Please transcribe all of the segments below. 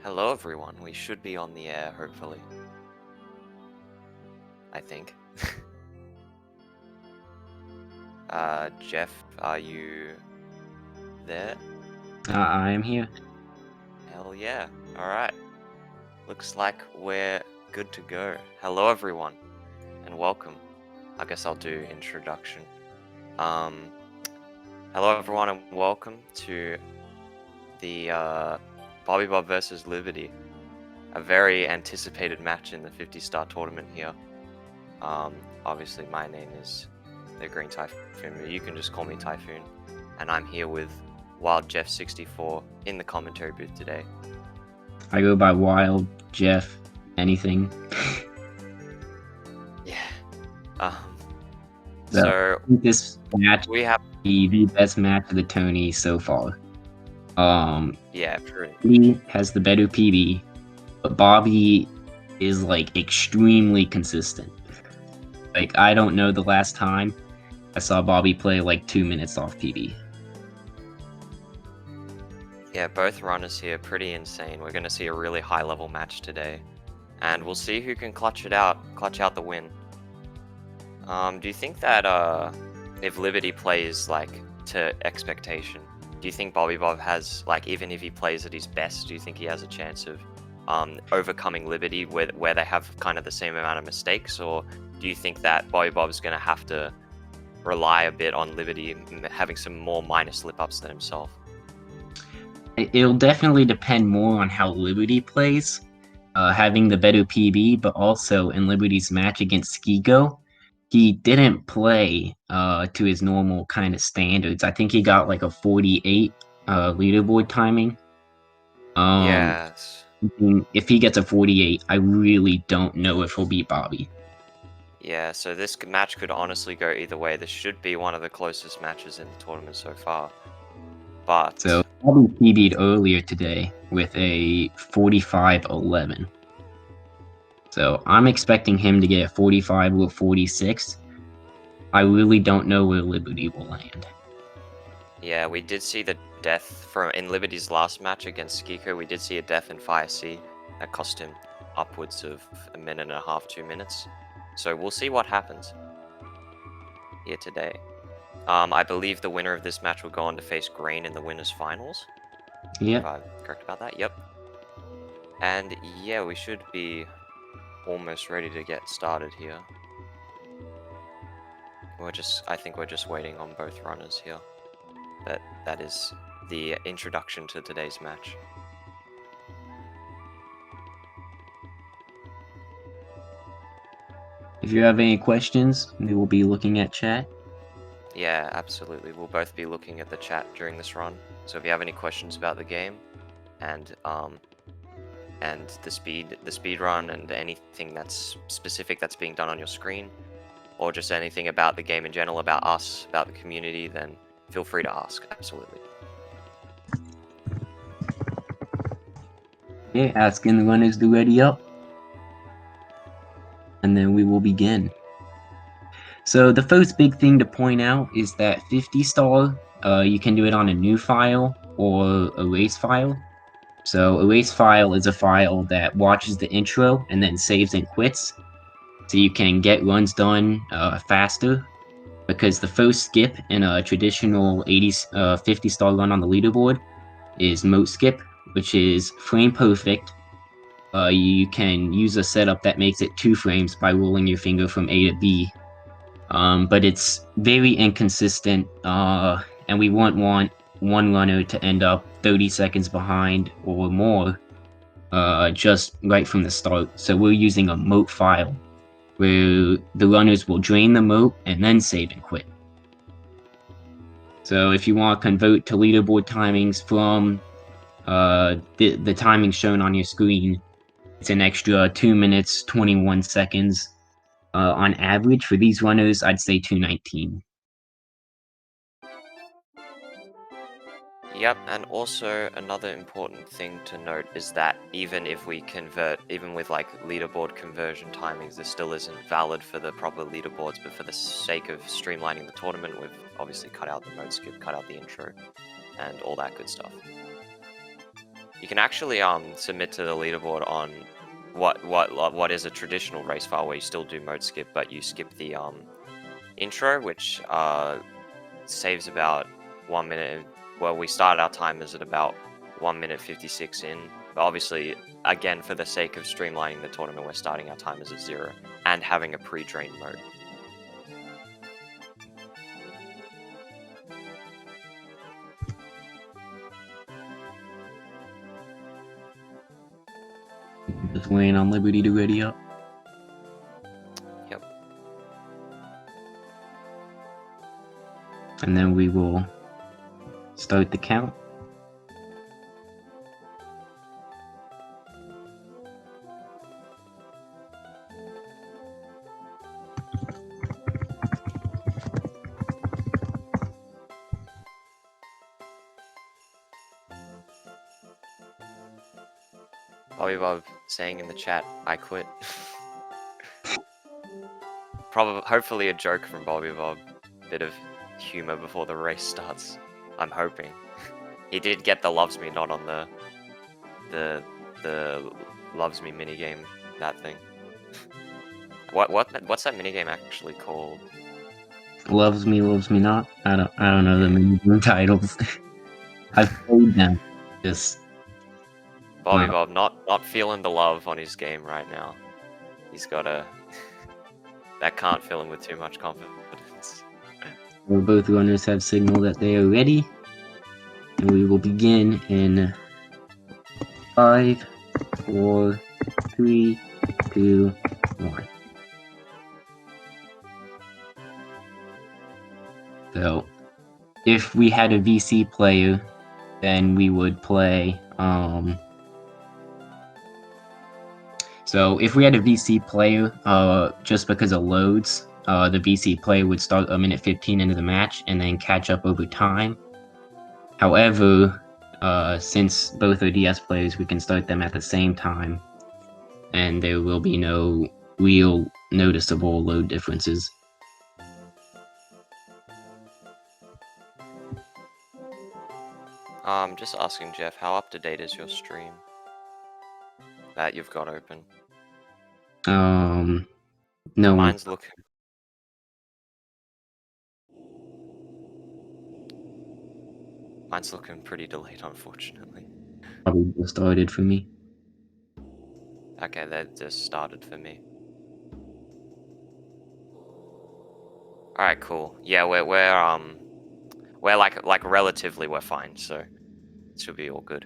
Hello everyone, we should be on the air, hopefully. I think. Jeff, are you there? I am here. Hell yeah, alright. Looks like we're good to go. Hello everyone, and welcome. I guess I'll do introduction. Hello everyone and welcome to the, bobbybob versus Liberty. A very anticipated match in the 50-star tournament here. Obviously my name is the Green Typhoon, but you can just call me Typhoon. And I'm here with Wild Jeff 64 in the commentary booth today. I go by Wild Jeff anything. Yeah. So this match we have the best match of the Tony so far. Yeah, true. He has the better PB, but Bobby is like extremely consistent. Like I don't know the last time I saw Bobby play like 2 minutes off PB. Yeah, both runners here pretty insane. We're gonna see a really high level match today. And we'll see who can clutch out the win. Do you think that if Liberty plays like to expectation, do you think bobbybob has, like, even if he plays at his best, do you think he has a chance of overcoming Liberty where they have kind of the same amount of mistakes, or do you think that bobbybob's gonna have to rely a bit on Liberty having some more minor slip-ups than himself? It'll definitely depend more on how Liberty plays, having the better PB, but also in Liberty's match against Skigo, he didn't play to his normal kind of standards. I think he got like a 48 leaderboard timing. Yes. If he gets a 48, I really don't know if he'll beat Bobby. Yeah, so this match could honestly go either way. This should be one of the closest matches in the tournament so far. But So Bobby PB'd earlier today with a 45-11. So I'm expecting him to get a 45 or 46. I really don't know where Liberty will land. yeah, we did see the death in Liberty's last match against Skiko. We did see a death in Fire C that cost him upwards of 1.5 minutes, 2 minutes. So we'll see what happens here today. I believe the winner of this match will go on to face Green in the winners finals. Yep. If I'm correct about that, yep. And yeah, we should be almost ready to get started here. I think we're just waiting on both runners here. But that is the introduction to today's match. If you have any questions, we will be looking at chat. Yeah, absolutely. We'll both be looking at the chat during this run. So if you have any questions about the game and the speed run and anything that's specific that's being done on your screen, or just anything about the game in general, about us, about the community, then feel free to ask. Absolutely. Okay, asking the runners to ready up. And then we will begin. So the first big thing to point out is that 50-star, you can do it on a new file or erase file. So erase file is a file that watches the intro and then saves and quits. So you can get runs done faster, because the first skip in a traditional 50-star run on the leaderboard is moat skip, which is frame perfect. You can use a setup that makes it 2 frames by rolling your finger from A to B. But it's very inconsistent, and we won't want one runner to end up 30 seconds behind or more just right from the start. So we're using a moat file where the runners will drain the moat and then save and quit. So if you want to convert to leaderboard timings from the timing shown on your screen, it's an extra 2 minutes, 21 seconds. On average, for these runners, I'd say 2:19. Yep, and also another important thing to note is that even if we convert, even with like leaderboard conversion timings, this still isn't valid for the proper leaderboards, but for the sake of streamlining the tournament, we've obviously cut out the mode skip, cut out the intro, and all that good stuff. you can actually submit to the leaderboard on what is a traditional race file where you still do mode skip, but you skip the intro, which saves about 1 minute. Well, we started our timers at about 1 minute 56 in, but obviously, again, for the sake of streamlining the tournament, we're starting our timers at 0 and having a pre-drain mode. Just waiting on Liberty to ready up. Yep. And then we will start the count. bobbybob saying in the chat, "I quit." Probably, hopefully, a joke from bobbybob. Bit of humor before the race starts. I'm hoping. He did get the loves me not on the loves me minigame, that thing. What's that minigame actually called? Loves me not. I don't know the minigame titles. I've played them. Just bobbybob not feeling the love on his game right now. He's got a that can't fill him with too much confidence. well, both runners have signaled that they are ready, and we will begin in 5, 4, 3, 2, 1. So, if we had a VC player, then we would play. So if we had a VC player, just because of loads, the VC player would start a minute 15 into the match and then catch up over time. However, since both are DS players, we can start them at the same time, and there will be no real noticeable load differences. Just asking Jeff, how up to date is your stream that you've got open? No one. Mine's looking pretty delayed, unfortunately. Probably just started for me. Okay, that just started for me. All right, cool. Yeah, we're like relatively we're fine, so it should be all good.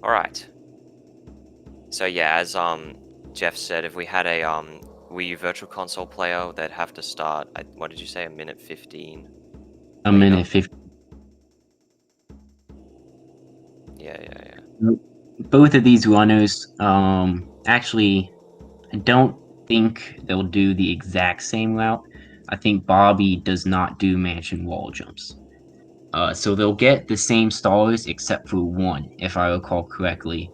All right. So yeah, as Jeff said, if we had a Wii U Virtual Console player, they'd have to start. What did you say? A minute 15. A minute 15. Yeah. Both of these runners, actually, I don't think they'll do the exact same route. I think Bobby does not do mansion wall jumps. So they'll get the same stars except for one, if I recall correctly.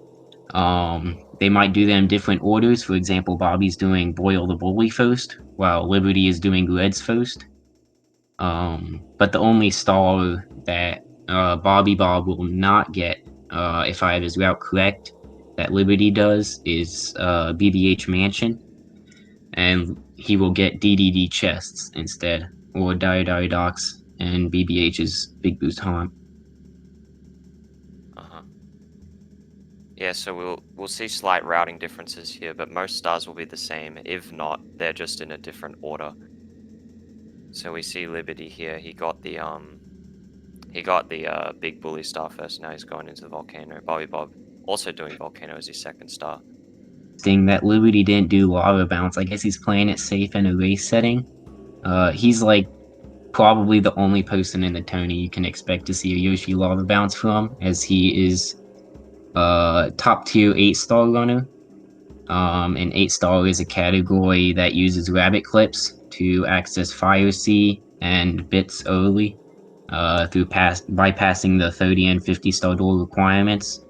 They might do them in different orders. For example, Bobby's doing Boil the Bully first, while Liberty is doing Reds first. But the only star that bobbybob will not get, if I have his route correct, that Liberty does, is BBH Mansion, and he will get DDD chests instead, or Dire Docks and BBH's Big Boost Haunt. Yeah, so we'll see slight routing differences here, but most stars will be the same. If not, they're just in a different order. So we see Liberty here. He got the big bully star first. Now he's going into the volcano. bobbybob also doing volcano as his second star. Thing that Liberty didn't do lava bounce. I guess he's playing it safe in a race setting. He's like probably the only person in the tourney you can expect to see a Yoshi lava bounce from, as he is top tier 8-star runner. And 8-star is a category that uses rabbit clips to access Fire Sea and bits early, through bypassing the 30 and 50-star door requirements.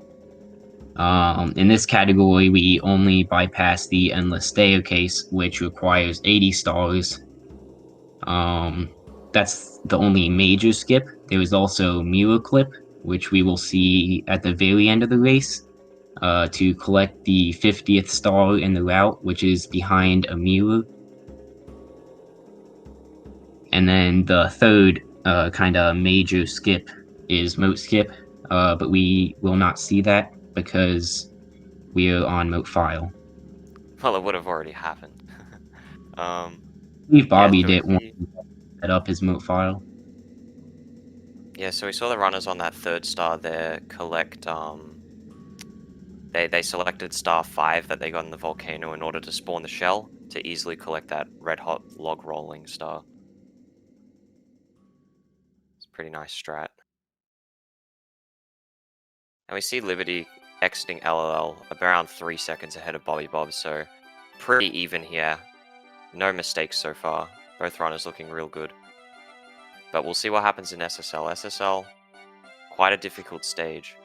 In this category, we only bypass the Endless Staircase, which requires 80 stars. That's the only major skip. There is also Mirror Clip, which we will see at the very end of the race, to collect the 50th star in the route, which is behind a mirror. And then the third kind of major skip is moat skip, but we will not see that because we are on moat file. Well, it would have already happened. I believe Yeah, Bobby so we did want see. to set up his moat file. Yeah, so we saw the runners on that third star there collect. They selected star 5 that they got in the volcano in order to spawn the shell to easily collect that red hot log rolling star. It's a pretty nice strat. And we see Liberty exiting LLL around 3 seconds ahead of Bobby Bob, so pretty even here. No mistakes so far. Both runners looking real good. But we'll see what happens in SSL. SSL, quite a difficult stage.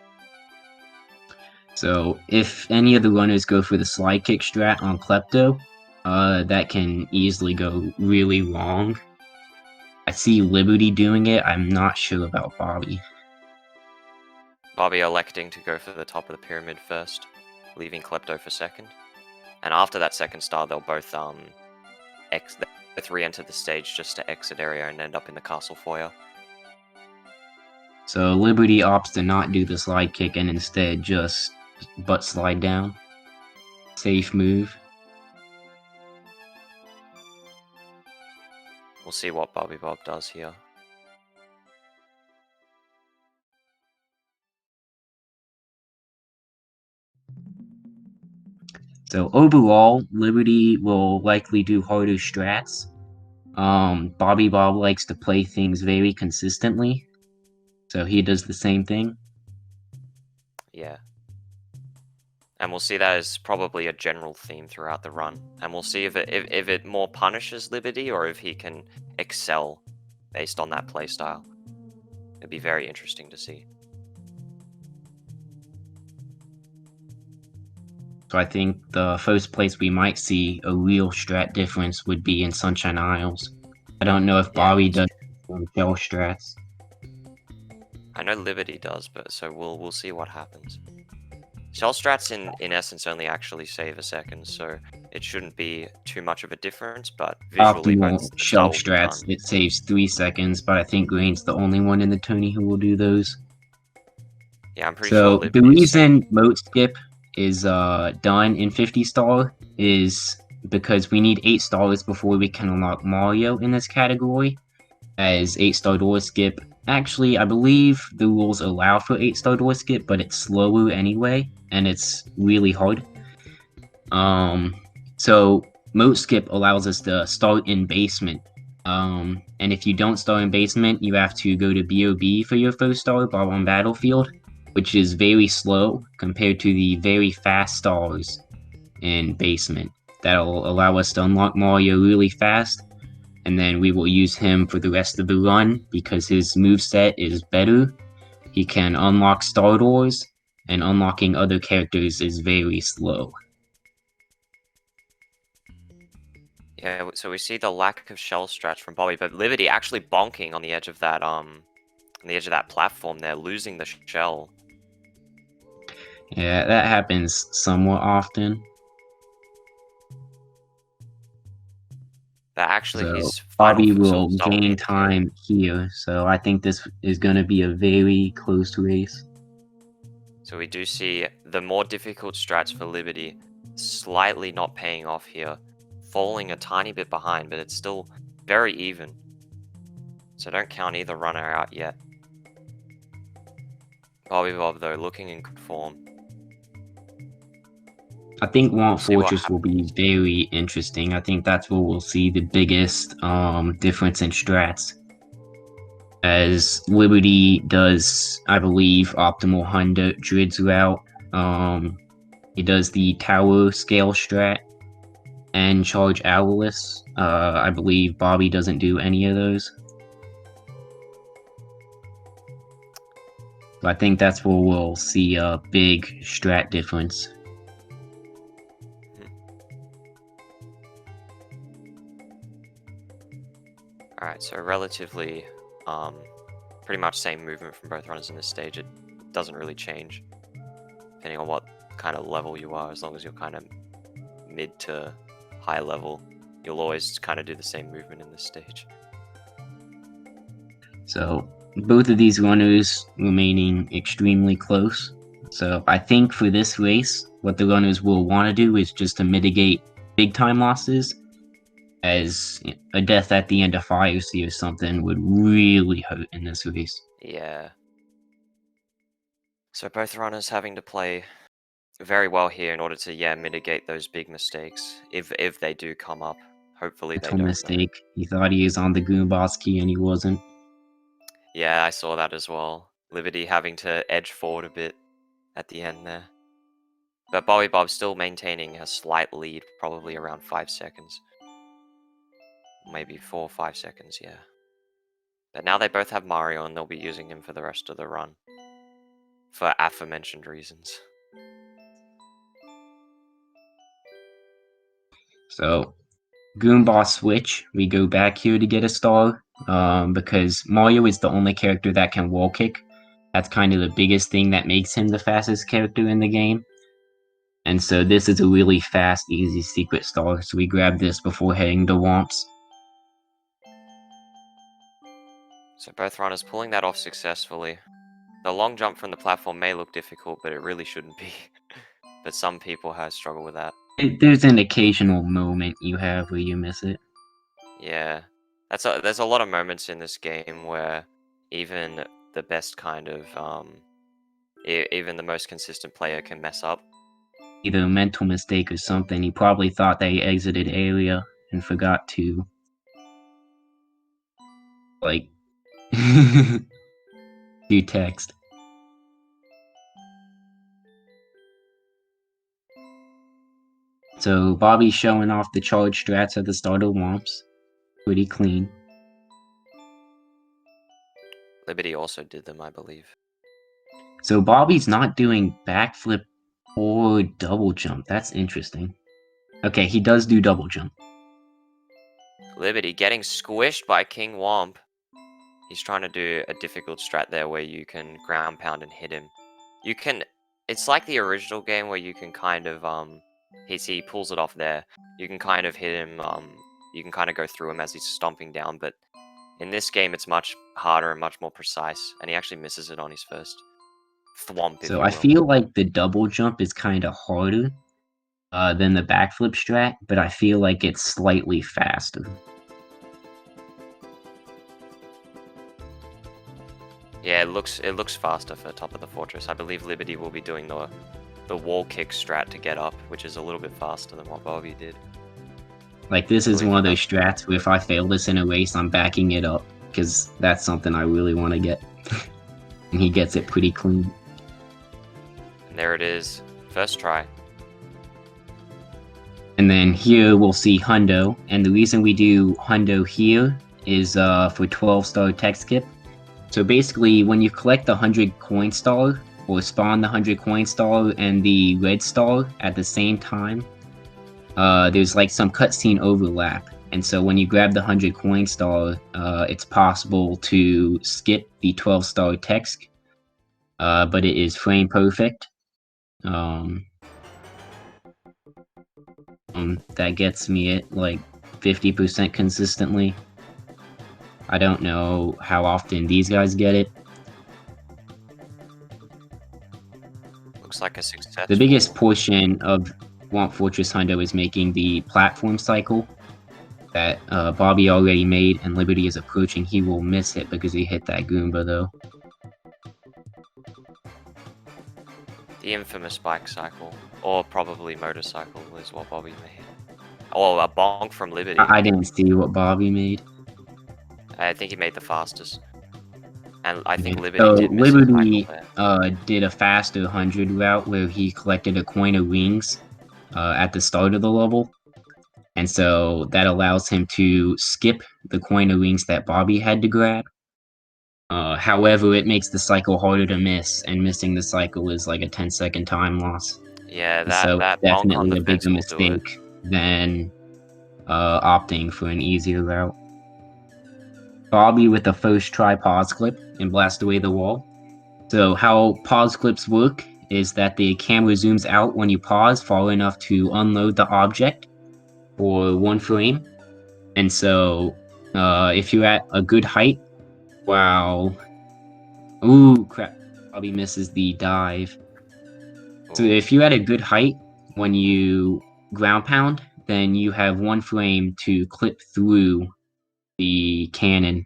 So if any of the runners go for the slide kick strat on Klepto, that can easily go really wrong. I see Liberty doing it. I'm not sure about Bobby. Bobby electing to go for the top of the pyramid first, leaving Klepto for second. And after that second star, they'll both re-enter the stage just to exit area and end up in the castle foyer. So Liberty opts to not do the slide kick and instead just butt slide down. Safe move. We'll see what Bobby Bob does here. So overall, Liberty will likely do harder strats. Bobby Bob likes to play things very consistently, so he does the same thing. Yeah. And we'll see that as probably a general theme throughout the run. And we'll see if it more punishes Liberty or if he can excel based on that playstyle. It'd be very interesting to see. So I think the first place we might see a real strat difference would be in Sunshine Isles. I don't know if Yeah, Bobby does shell strats. I know Liberty does, but so we'll see what happens. Shell strats in essence only actually save a second, so it shouldn't be too much of a difference, but visually both Optimal the shell style will be strats, done. it saves 3 seconds, but I think Green's the only one in the tourney who will do those. Yeah, I'm pretty sure So the Liberty's reason second. moat skip is done in 50 star is because we need 8 stars before we can unlock Mario in this category, as 8-star door skip. Actually, I believe the rules allow for 8-star door skip, but it's slower anyway, and it's really hard. So moat skip allows us to start in basement. And if you don't start in basement, you have to go to BOB for your first star, Bob on Battlefield, which is very slow compared to the very fast stars in basement. That'll allow us to unlock Mario really fast, and then we will use him for the rest of the run because his moveset is better. He can unlock star doors, and unlocking other characters is very slow. Yeah, so we see the lack of shell strats from Bobby, but Liberty actually bonking on the edge of that platform there, losing the shell. Yeah, that happens somewhat often. That actually So his final Bobby sort will of style gain indicator. time here. So I think this is going to be a very close race. So we do see the more difficult strats for Liberty slightly not paying off here, falling a tiny bit behind, but it's still very even. So don't count either runner out yet. Bobby Bob though looking in good form. I think We'll Want see what Fortress will be happens. very interesting. I think that's where we'll see the biggest difference in strats. As Liberty does, I believe, optimal hundreds route. He does the tower scale strat and charge owlless. I believe Bobby doesn't do any of those. So I think that's where we'll see a big strat difference. Alright, so relatively pretty much same movement from both runners in this stage. It doesn't really change depending on what kind of level you are. As long as you're kind of mid to high level, you'll always kind of do the same movement in this stage. So both of these runners remaining extremely close. So I think for this race, what the runners will want to do is just to mitigate big time losses, as a death at the end of Fire Sea or something would really hurt in this race. Yeah. So both runners having to play very well here in order to, yeah, mitigate those big mistakes if they do come up. Hopefully they Mental don't. mistake. He thought he was on the Goomboss key and he wasn't. Yeah, I saw that as well. Liberty having to edge forward a bit at the end there. But bobbybob still maintaining a slight lead, probably around 5 seconds. Maybe 4 or 5 seconds, yeah. But now they both have Mario and they'll be using him for the rest of the run. For aforementioned reasons. So, Goomboss switch. We go back here to get a star, because Mario is the only character that can wall kick. That's kind of the biggest thing that makes him the fastest character in the game. And so this is a really fast, easy secret star, so we grab this before heading to Womps. So both runners pulling that off successfully. The long jump from the platform may look difficult, but it really shouldn't be. But some people have struggled with that. There's an occasional moment you have where you miss it. Yeah. There's a lot of moments in this game where even the best kind of, even the most consistent player can mess up. Either a mental mistake or something. He probably thought they exited area and forgot to, like, do text. So Bobby's showing off the charge strats at the start of Womps. Pretty clean. Liberty also did them, I believe. So Bobby's not doing backflip or double jump. That's interesting. Okay, he does do double jump. Liberty getting squished by King Womp. He's trying to do a difficult strat there where you can ground pound and hit him. You can... It's like the original game where you can kind of, he pulls it off there. You can kind of hit him, you can kind of go through him as he's stomping down, but in this game it's much harder and much more precise, and he actually misses it on his first thwomp, if So you I will. feel like the double jump is kind of harder than the backflip strat, but I feel like it's slightly faster. Yeah, it looks faster for top of the fortress. I believe Liberty will be doing the wall kick strat to get up, which is a little bit faster than what Bobby did. Like, this is one of those strats where if I fail this in a race, I'm backing it up, because that's something I really want to get. And he gets it pretty clean. And there it is. First try. And then here we'll see Hundo, and the reason we do Hundo here is for 12-star tech skip. So basically, when you collect the 100 coin star, or spawn the 100 coin star and the red star at the same time, there's like some cutscene overlap. And so when you grab the 100 coin star, it's possible to skip the 12-star text, but it is frame perfect. That gets me at like 50% consistently. I don't know how often these guys get it. Looks like a success. The biggest portion of Womp Fortress Hundo is making the platform cycle that Bobby already made, and Liberty is approaching. He will miss it because he hit that Goomba, though. The infamous bike cycle, or probably motorcycle, is what Bobby made. Oh, a bonk from Liberty. I didn't see what Bobby made. I think he made the fastest. And I think Liberty So did miss a Liberty cycle there. did a faster 100 route where he collected a coin of wings at the start of the level. And so that allows him to skip the coin of wings that Bobby had to grab. However, it makes the cycle harder to miss, and missing the cycle is like a 10-second time loss. Yeah, So that bonk on definitely the a bigger fence will do it. mistake than opting for an easier route. Bobby with a first try pause clip and blast away the wall. So how pause clips work is that the camera zooms out when you pause far enough to unload the object for 1 frame. And so if you're at a good height, wow. Ooh, crap. Bobby misses the dive. So Ooh. if you're at a good height when you ground pound, then you have 1 frame to clip through the cannon.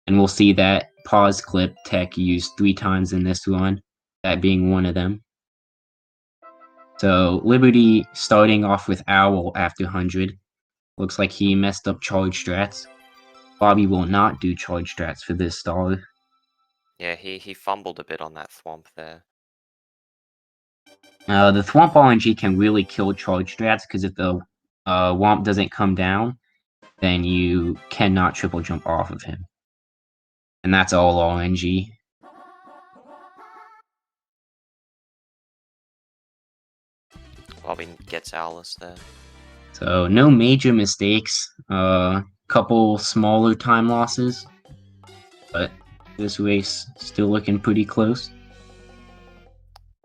And we'll see that pause clip tech used 3 times in this run, that being one of them. So Liberty starting off with Owl after 100. Looks like he messed up charge strats. Bobby will not do charge strats for this star. Yeah, he fumbled a bit on that thwomp there. The Thwomp RNG can really kill charge strats because if the Womp doesn't come down, then you cannot triple jump off of him. And that's all RNG. Bobby gets Owless there. So no major mistakes. Couple smaller time losses, but this race still looking pretty close.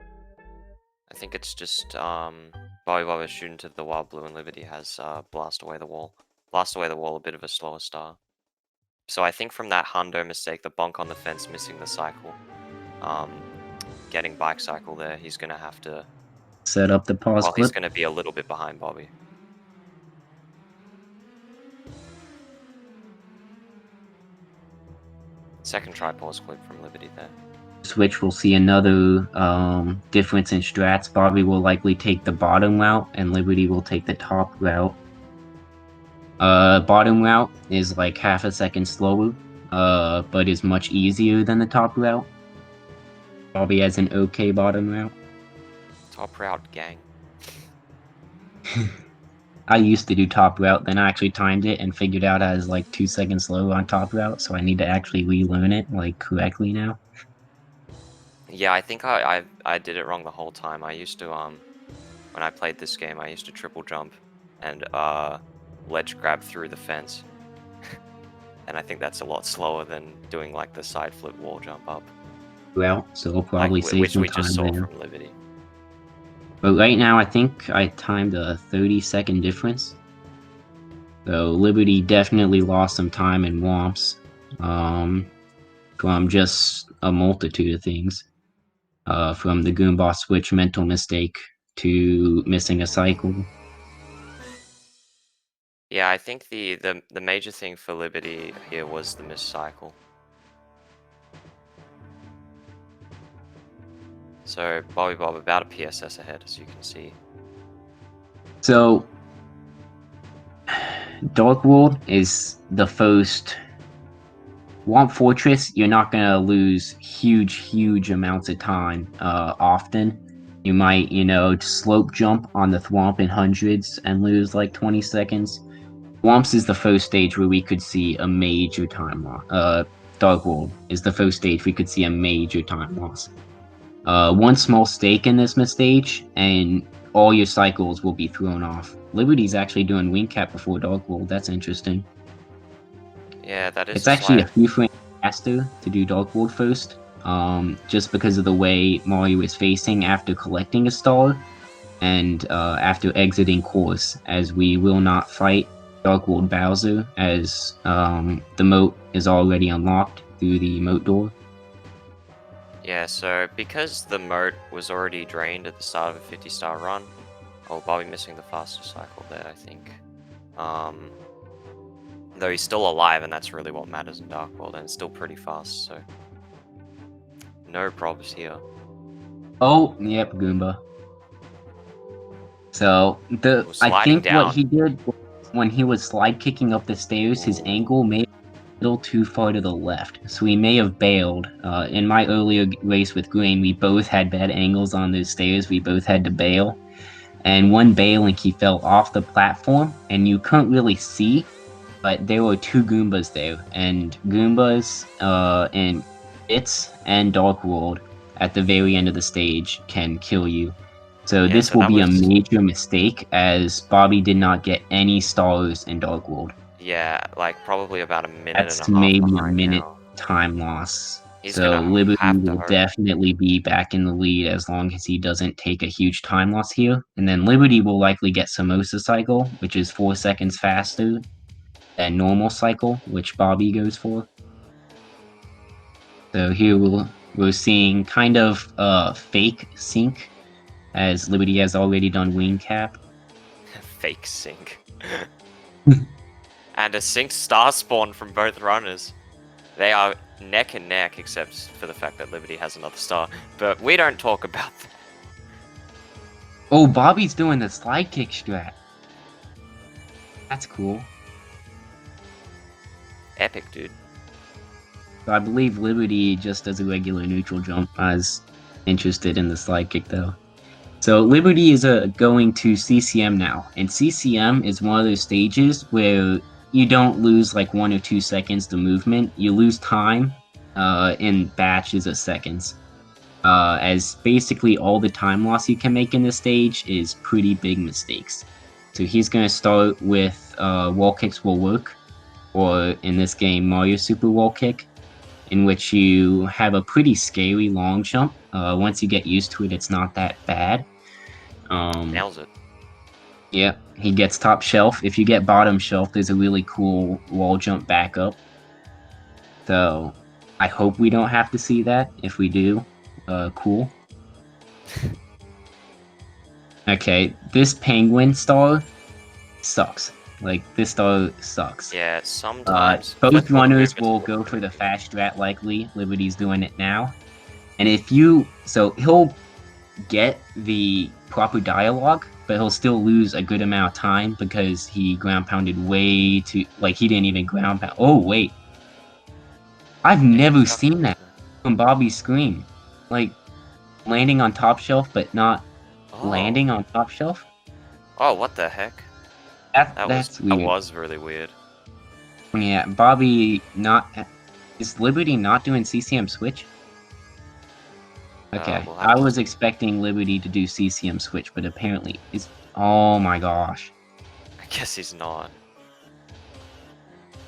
I think it's just bobbybob is shooting to the wild blue and Liberty has blast away the wall. Blast away the wall, a bit of a slower star. So I think from that hundo mistake, the bonk on the fence missing the cycle, getting bike cycle there, he's gonna have to Set up the pause well, he's clip. gonna be a little bit behind Bobby. Second try pause clip from Liberty there. Switch, we'll see another difference in strats. Bobby will likely take the bottom route, and Liberty will take the top route. Bottom route is like half a second slower, but is much easier than the top route. Bobby has an okay bottom route. Top route, gang. I used to do top route, then I actually timed it and figured out I was like 2 seconds slower on top route, so I need to actually relearn it like correctly now. Yeah, I think I did it wrong the whole time. I used to when I played this game, I used to triple jump and ledge grab through the fence. And I think that's a lot slower than doing like the side flip wall jump up. Route, so we'll probably save which some we time just saw there. from Liberty. But right now, I think I timed a 30-second difference. So Liberty definitely lost some time in Womps from just a multitude of things. From the Goomba switch mental mistake to missing a cycle. Yeah, I think the major thing for Liberty here was the missed cycle. So bobbybob about a PSS ahead, as you can see. So Dark World is the first Womp Fortress. You're not gonna lose huge amounts of time often. You might, slope jump on the Thwomp in hundreds and lose like 20 seconds. Womps is the first stage where we could see a major time loss. Dark World is the first stage we could see a major time loss. One small stake in this stage, and all your cycles will be thrown off. Liberty's actually doing wing cap before Dark World. That's interesting. Yeah, that is It's actually a slight. few frames faster to do Dark World first, just because of the way Mario is facing after collecting a star, and after exiting course, as we will not fight Dark World Bowser, as the moat is already unlocked through the moat door. Yeah, so because the moat was already drained at the start of a 50-star run, oh, Bobby missing the faster cycle there, I think. Though he's still alive, and that's really what matters in Dark World, and it's still pretty fast, so no probs here. Oh, yep, Goomba. So I think down. what he did when he was slide kicking up the stairs, his Ooh. angle may be a little too far to the left, so he may have bailed. In my earlier race with Green, we both had bad angles on those stairs. We both had to bail, and one bailing, he fell off the platform, and you couldn't really see, but there were 2 Goombas there, and Goombas in Bits and Dark World at the very end of the stage can kill you. So this will be a major mistake, as Bobby did not get any stars in Dark World. Yeah, like probably about a minute and That's a half maybe a behind minute now. time loss. He's So gonna Liberty have to will hurry. definitely be back in the lead as long as he doesn't take a huge time loss here. And then Liberty will likely get Samosa Cycle, which is 4 seconds faster than normal cycle, which Bobby goes for. So here we're seeing kind of fake sync, as Liberty has already done wing cap. Fake sync. And a sync star spawn from both runners. They are neck and neck, except for the fact that Liberty has another star. But we don't talk about that. Oh, Bobby's doing the slide kick strat. That's cool. Epic, dude. So I believe Liberty just does a regular neutral jump. I was interested in the slide kick though. So Liberty is going to CCM now, and CCM is one of those stages where you don't lose like 1 or 2 seconds to movement. You lose time in batches of seconds. As basically all the time loss you can make in this stage is pretty big mistakes. So he's going to start with wall kicks will work, or in this game Mario Super Wall Kick, in which you have a pretty scary long jump. Once you get used to it, it's not that bad. Nails it. Yeah, he gets top shelf. If you get bottom shelf, there's a really cool wall jump backup. So I hope we don't have to see that. If we do, cool. Okay, this penguin star sucks. Like, this star sucks. Yeah, sometimes. Both runners will movements go for the fast strat likely. Liberty's doing it now. And if you... So, he'll get the proper dialogue, but he'll still lose a good amount of time because he ground pounded way too... Like, he didn't even ground pound... Oh, wait. I've never seen that from Bobby's screen. Like, landing on top shelf, but not landing on top shelf? Oh, what the heck? That's weird. That was really weird. Yeah, Bobby not... Is Liberty not doing CCM switch? Okay, We'll I have to was see. expecting Liberty to do CCM switch, but apparently it's... Oh my gosh. I guess he's not.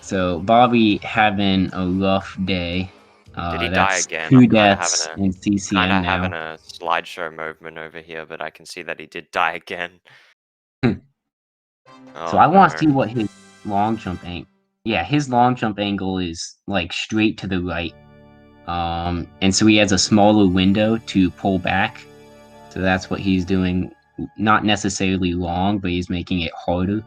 So, Bobby having a rough day. Did he die That's again? 2 deaths in Kinda CCM having now. a slideshow movement over here, but I can see that he did die again. So Oh I want to no. see what his long jump angle... Yeah, his long jump angle is, like, straight to the right. And so he has a smaller window to pull back. So that's what he's doing. Not necessarily long, but he's making it harder.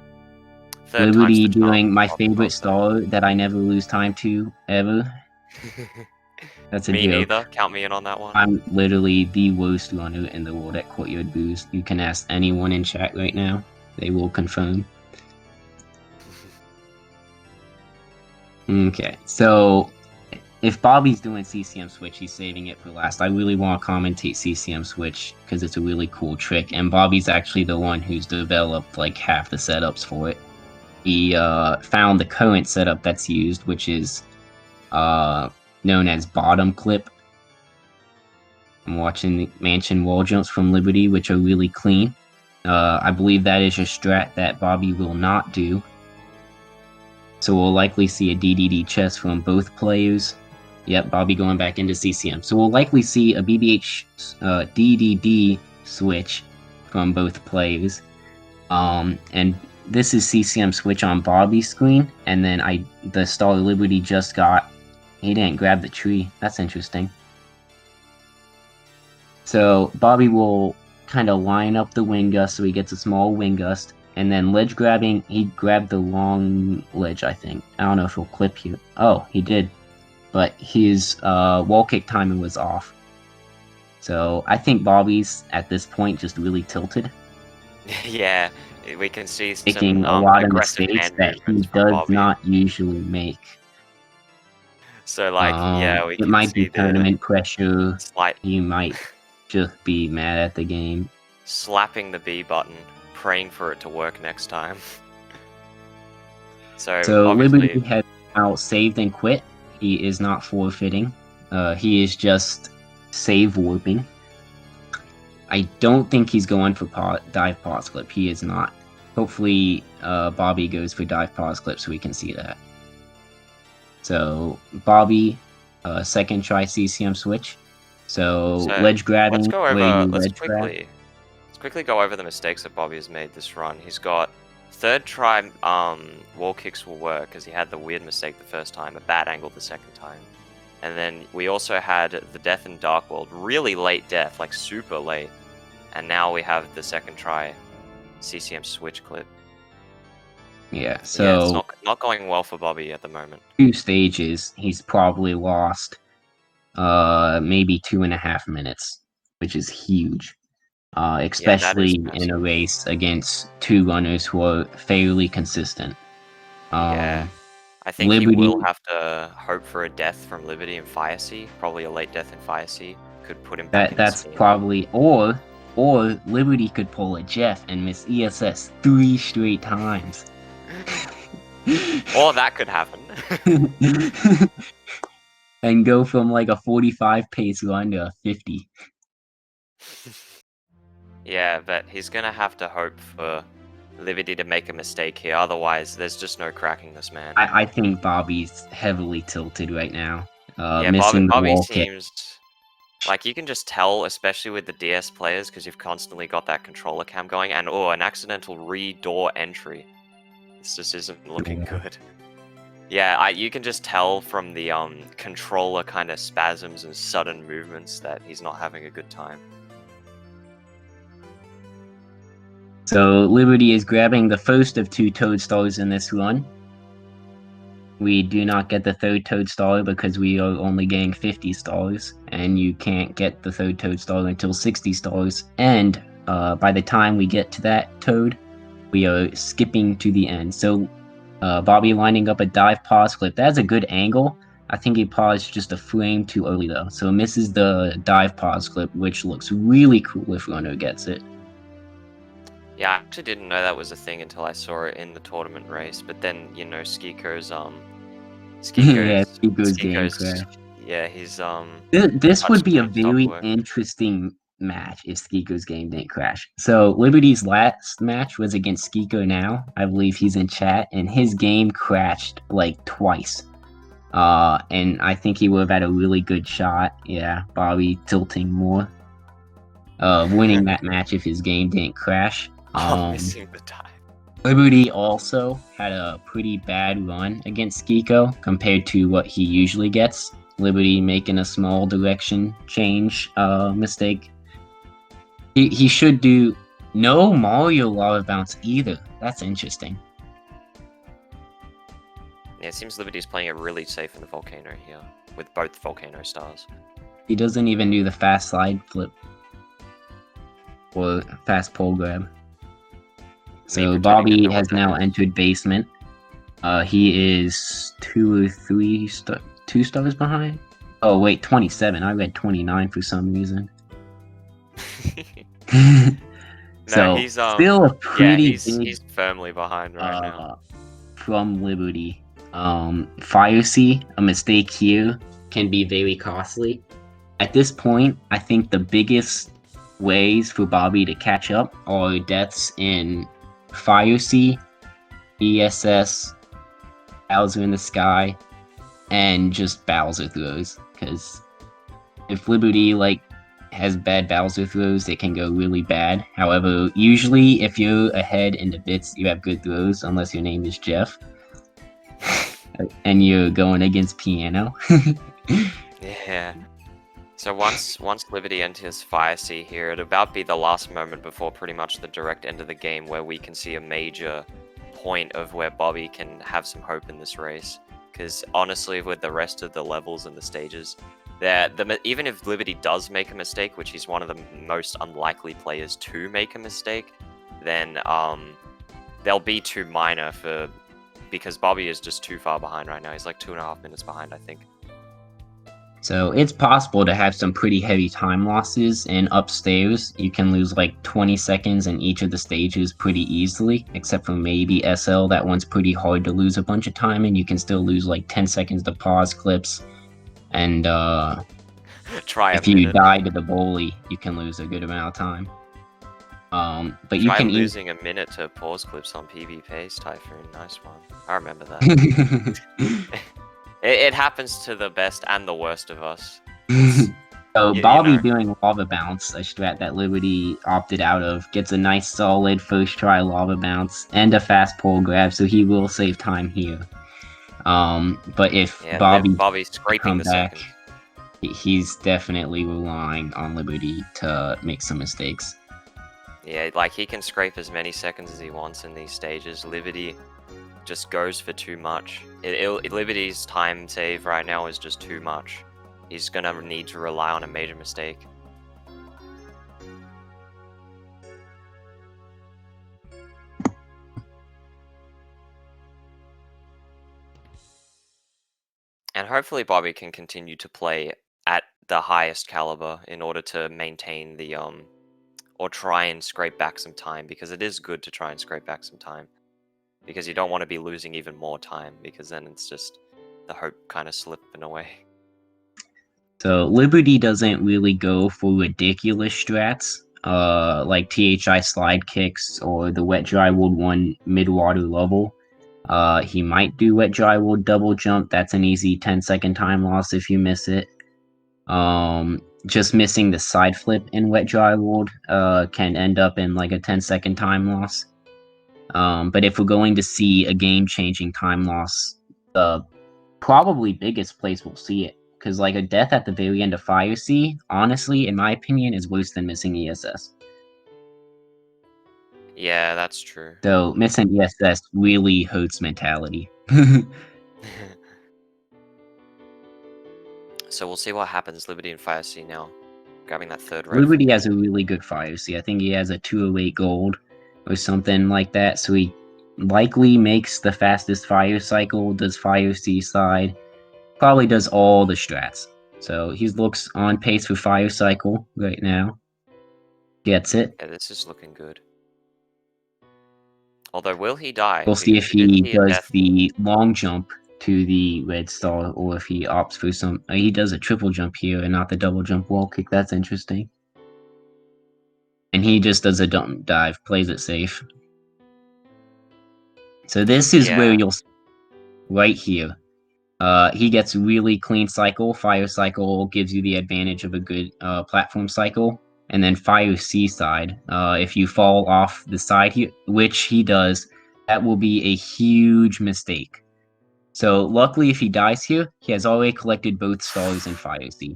Third time's Liberty the charm. doing my Bobby favorite Bob said. star that I never lose time to, ever. That's a Me joke. neither. Count me in on that one. I'm literally the worst runner in the world at Courtyard Boost. You can ask anyone in chat right now. They will confirm. Okay, so if Bobby's doing CCM Switch, he's saving it for last. I really want to commentate CCM Switch because it's a really cool trick, and Bobby's actually the one who's developed like half the setups for it. He found the current setup that's used, which is known as bottom clip. I'm watching the mansion wall jumps from Liberty, which are really clean. I believe that is a strat that Bobby will not do. So we'll likely see a DDD chest from both players. Yep, Bobby going back into CCM. So we'll likely see a BBH DDD switch from both players. And this is CCM switch on Bobby's screen, and then the Star Liberty just got... He didn't grab the tree. That's interesting. So Bobby will kind of line up the wing gust so he gets a small wing gust. And then ledge grabbing, he grabbed the long ledge, I think. I don't know if he'll clip here. Oh, he did. But his wall kick timing was off. So I think Bobby's, at this point, just really tilted. Yeah, we can see Making some a lot of aggressive mistakes hand that he movements from does Bobby. not usually make. So, like, yeah, we It can might be see the tournament pressure. slight He might just be mad at the game. slapping the B button, praying for it to work next time. So Liberty obviously, has now saved and quit. He is not forfeiting. He is just save warping. I don't think he's going for dive pause clip. He is not. hopefully Bobby goes for dive pause clip so we can see that. So Bobby, second try CCM switch. So ledge let's grabbing, go where over. you ledge grab. Let's quickly go over the mistakes that Bobby has made this run. He's got third try wall kicks will work because he had the weird mistake the first time, a bad angle the second time. And then we also had the death in Dark World, really late death, like super late. And now we have the second try CCM switch clip. Yeah, so yeah, it's not going well for Bobby at the moment. 2 stages, he's probably lost maybe 2.5 minutes, which is huge. Especially in a race against 2 runners who are fairly consistent. Yeah. I think Liberty, he will have to hope for a death from Liberty and Fire Sea. Probably a late death in Fire Sea could put him back in that's Steam. probably, or Liberty could pull a Jeff and miss ESS 3 straight times. Or that could happen. And go from like a 45 pace run to a 50. Yeah, but he's gonna have to hope for Liberty to make a mistake here. Otherwise, there's just no cracking this man. I think Bobby's heavily tilted right now. Yeah, Missing the Bobby wall kick. seems like you can just tell, especially with the DS players, because you've constantly got that controller cam going, and an accidental re-door entry. This just isn't looking good. Yeah, you can just tell from the controller kind of spasms and sudden movements that he's not having a good time. So Liberty is grabbing the first of 2 toadstools in this run. We do not get the third toadstool because we are only getting 50 stars, and you can't get the third toadstool until 60 stars. And by the time we get to that toad, we are skipping to the end. So Bobby lining up a dive pause clip. That's a good angle. I think he paused just a frame too early though, so misses the dive pause clip, which looks really cool if runner gets it. Yeah, I actually didn't know that was a thing until I saw it in the tournament race. But then, you know, Skiko's game crash. Yeah, he's This would be a very interesting match if Skiko's game didn't crash. So Liberty's last match was against Skiko now. I believe he's in chat, and his game crashed like twice. And I think he would have had a really good shot. Yeah, Bobby tilting more. Winning that match if his game didn't crash. Missing the time. Liberty also had a pretty bad run against Skiko compared to what he usually gets. Liberty making a small direction change mistake. He should do no Mario lava bounce either. That's interesting. Yeah, it seems Liberty's playing it really safe in the volcano here with both volcano stars. He doesn't even do the fast slide flip or fast pole grab. So Bobby has now entered basement. He is 2 stars behind. Oh wait, 27. I read 29 for some reason. So he's still a pretty he's firmly behind right now. From Liberty. Fire Sea, a mistake here can be very costly. At this point, I think the biggest ways for Bobby to catch up are deaths in Fire Sea, ESS, Bowser in the Sky, and just Bowser throws. Because if Liberty has bad Bowser throws, it can go really bad. However, usually if you're ahead in the bits, you have good throws, unless your name is Jeff. And you're going against Piano. Yeah. So once Liberty enters Fire Sea here, it'll about be the last moment before pretty much the direct end of the game where we can see a major point of where Bobby can have some hope in this race. Because honestly, with the rest of the levels and the stages, even if Liberty does make a mistake, which he's one of the most unlikely players to make a mistake, then they'll be too minor because Bobby is just too far behind right now. He's like 2.5 minutes behind, I think. So it's possible to have some pretty heavy time losses, and upstairs you can lose like 20 seconds in each of the stages pretty easily, except for maybe SL. That one's pretty hard to lose a bunch of time, and you can still lose like 10 seconds to pause clips. And if you die to the bully, you can lose a good amount of time. But you Try can losing a minute to pause clips on PB Pace, Typhoon. Nice one. I remember that. It happens to the best and the worst of us. So You Bobby know. doing lava bounce, a strat that Liberty opted out of, gets a nice solid first try lava bounce and a fast pull grab, so he will save time here. But if Yeah, Bobby scraping come the back, seconds. he's definitely relying on Liberty to make some mistakes. Yeah, like he can scrape as many seconds as he wants in these stages. Liberty just goes for too much. Liberty's time save right now is just too much. He's gonna need to rely on a major mistake. And hopefully Bobby can continue to play at the highest caliber in order to maintain the or try and scrape back some time, because it is good to try and scrape back some time. Because you don't want to be losing even more time, because then it's just the hope kind of slipping away. So Liberty doesn't really go for ridiculous strats, like THI slide kicks or the wet dry wood one mid-water level. He might do wet dry wood double jump. That's an easy 10-second time loss if you miss it. Just missing the side flip in wet dry wood can end up in like a 10-second time loss. But if we're going to see a game-changing time loss, the probably biggest place we'll see it. Because, like, a death at the very end of Fire Sea, honestly, in my opinion, is worse than missing ESS. Yeah, that's true. So, missing ESS really hurts mentality. So we'll see what happens. Liberty and Fire Sea now. Grabbing that third red. Liberty has a really good Fire Sea. I think he has a 208 gold or something like that. So, he likely makes the fastest Fire Cycle, does Fire Sea side, probably does all the strats. So, he looks on pace for Fire Cycle right now. Gets it. Yeah, this is looking good. Although, will he die? We'll see if Because we did he see a does death. the long jump to the red star, or if he opts for some. He does a triple jump here and not the double jump wall kick. That's interesting. And he just does a dump dive, plays it safe. So this is where Yeah. you'll see right here. He gets really clean cycle. Fire cycle gives you the advantage of a good platform cycle. And then Fire Sea side, if you fall off the side here, which he does, that will be a huge mistake. So luckily, if he dies here, he has already collected both stars in Fire Sea.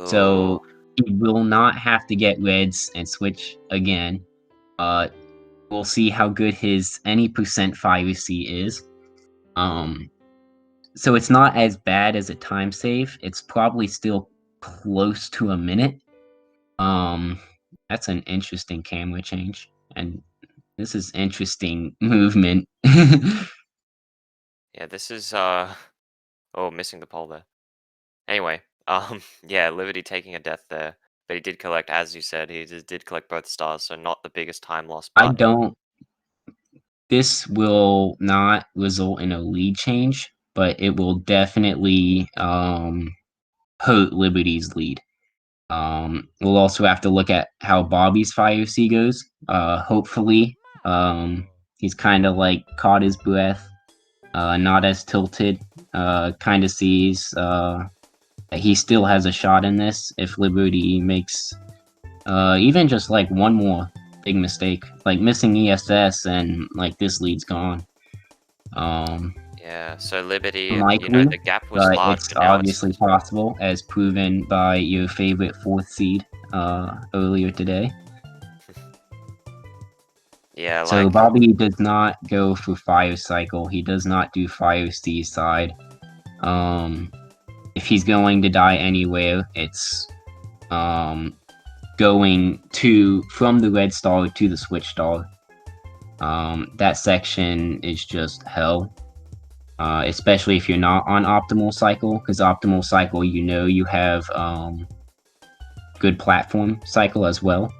So he will not have to get reds and switch again. We'll see how good his any percent Fire Sea is. So it's not as bad as a time save. It's probably still close to a minute. That's an interesting camera change, and this is interesting movement. Yeah, this is oh, missing the pole there. Anyway, yeah, Liberty taking a death there, but he did collect, as you said, he just did collect both stars, so not the biggest time loss. I But don't. This will not result in a lead change, but it will definitely hurt Liberty's lead. We'll also have to look at how Bobby's Fire Sea goes. Hopefully, he's kind of like caught his breath, not as tilted. Kind of sees that he still has a shot in this if Liberty makes even just like one more big mistake, like missing ESS, and like this lead's gone. yeah, so Liberty, Unlikely, the gap was but large, it's but now obviously it's possible, as proven by your favorite fourth seed earlier today. yeah, So like Bobby does not go for Fire Cycle. He does not do Fire Sea side. If he's going to die anywhere, it's going from the red star to the switch star. That section is just hell. Especially if you're not on optimal cycle, because optimal cycle, you have good platform cycle as well.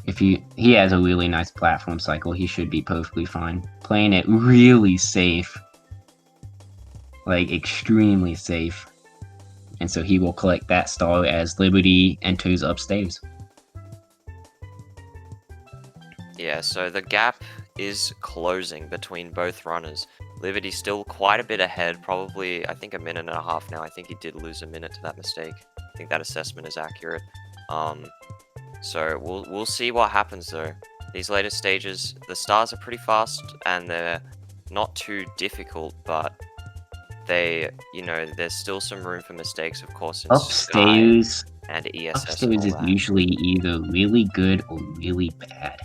If he has a really nice platform cycle, he should be perfectly fine. Playing it really safe, like extremely safe, and so he will collect that star as Liberty enters upstairs. Yeah, so the gap is closing between both runners. Liberty's still quite a bit ahead, probably, I think, a minute and a half now. I think he did lose a minute to that mistake. I think that assessment is accurate. So we'll see what happens though. These later stages, the stars are pretty fast and they're not too difficult, but there's still some room for mistakes, of course, in Sky Upstairs, and ESS and upstairs all is that. usually either really good or really bad.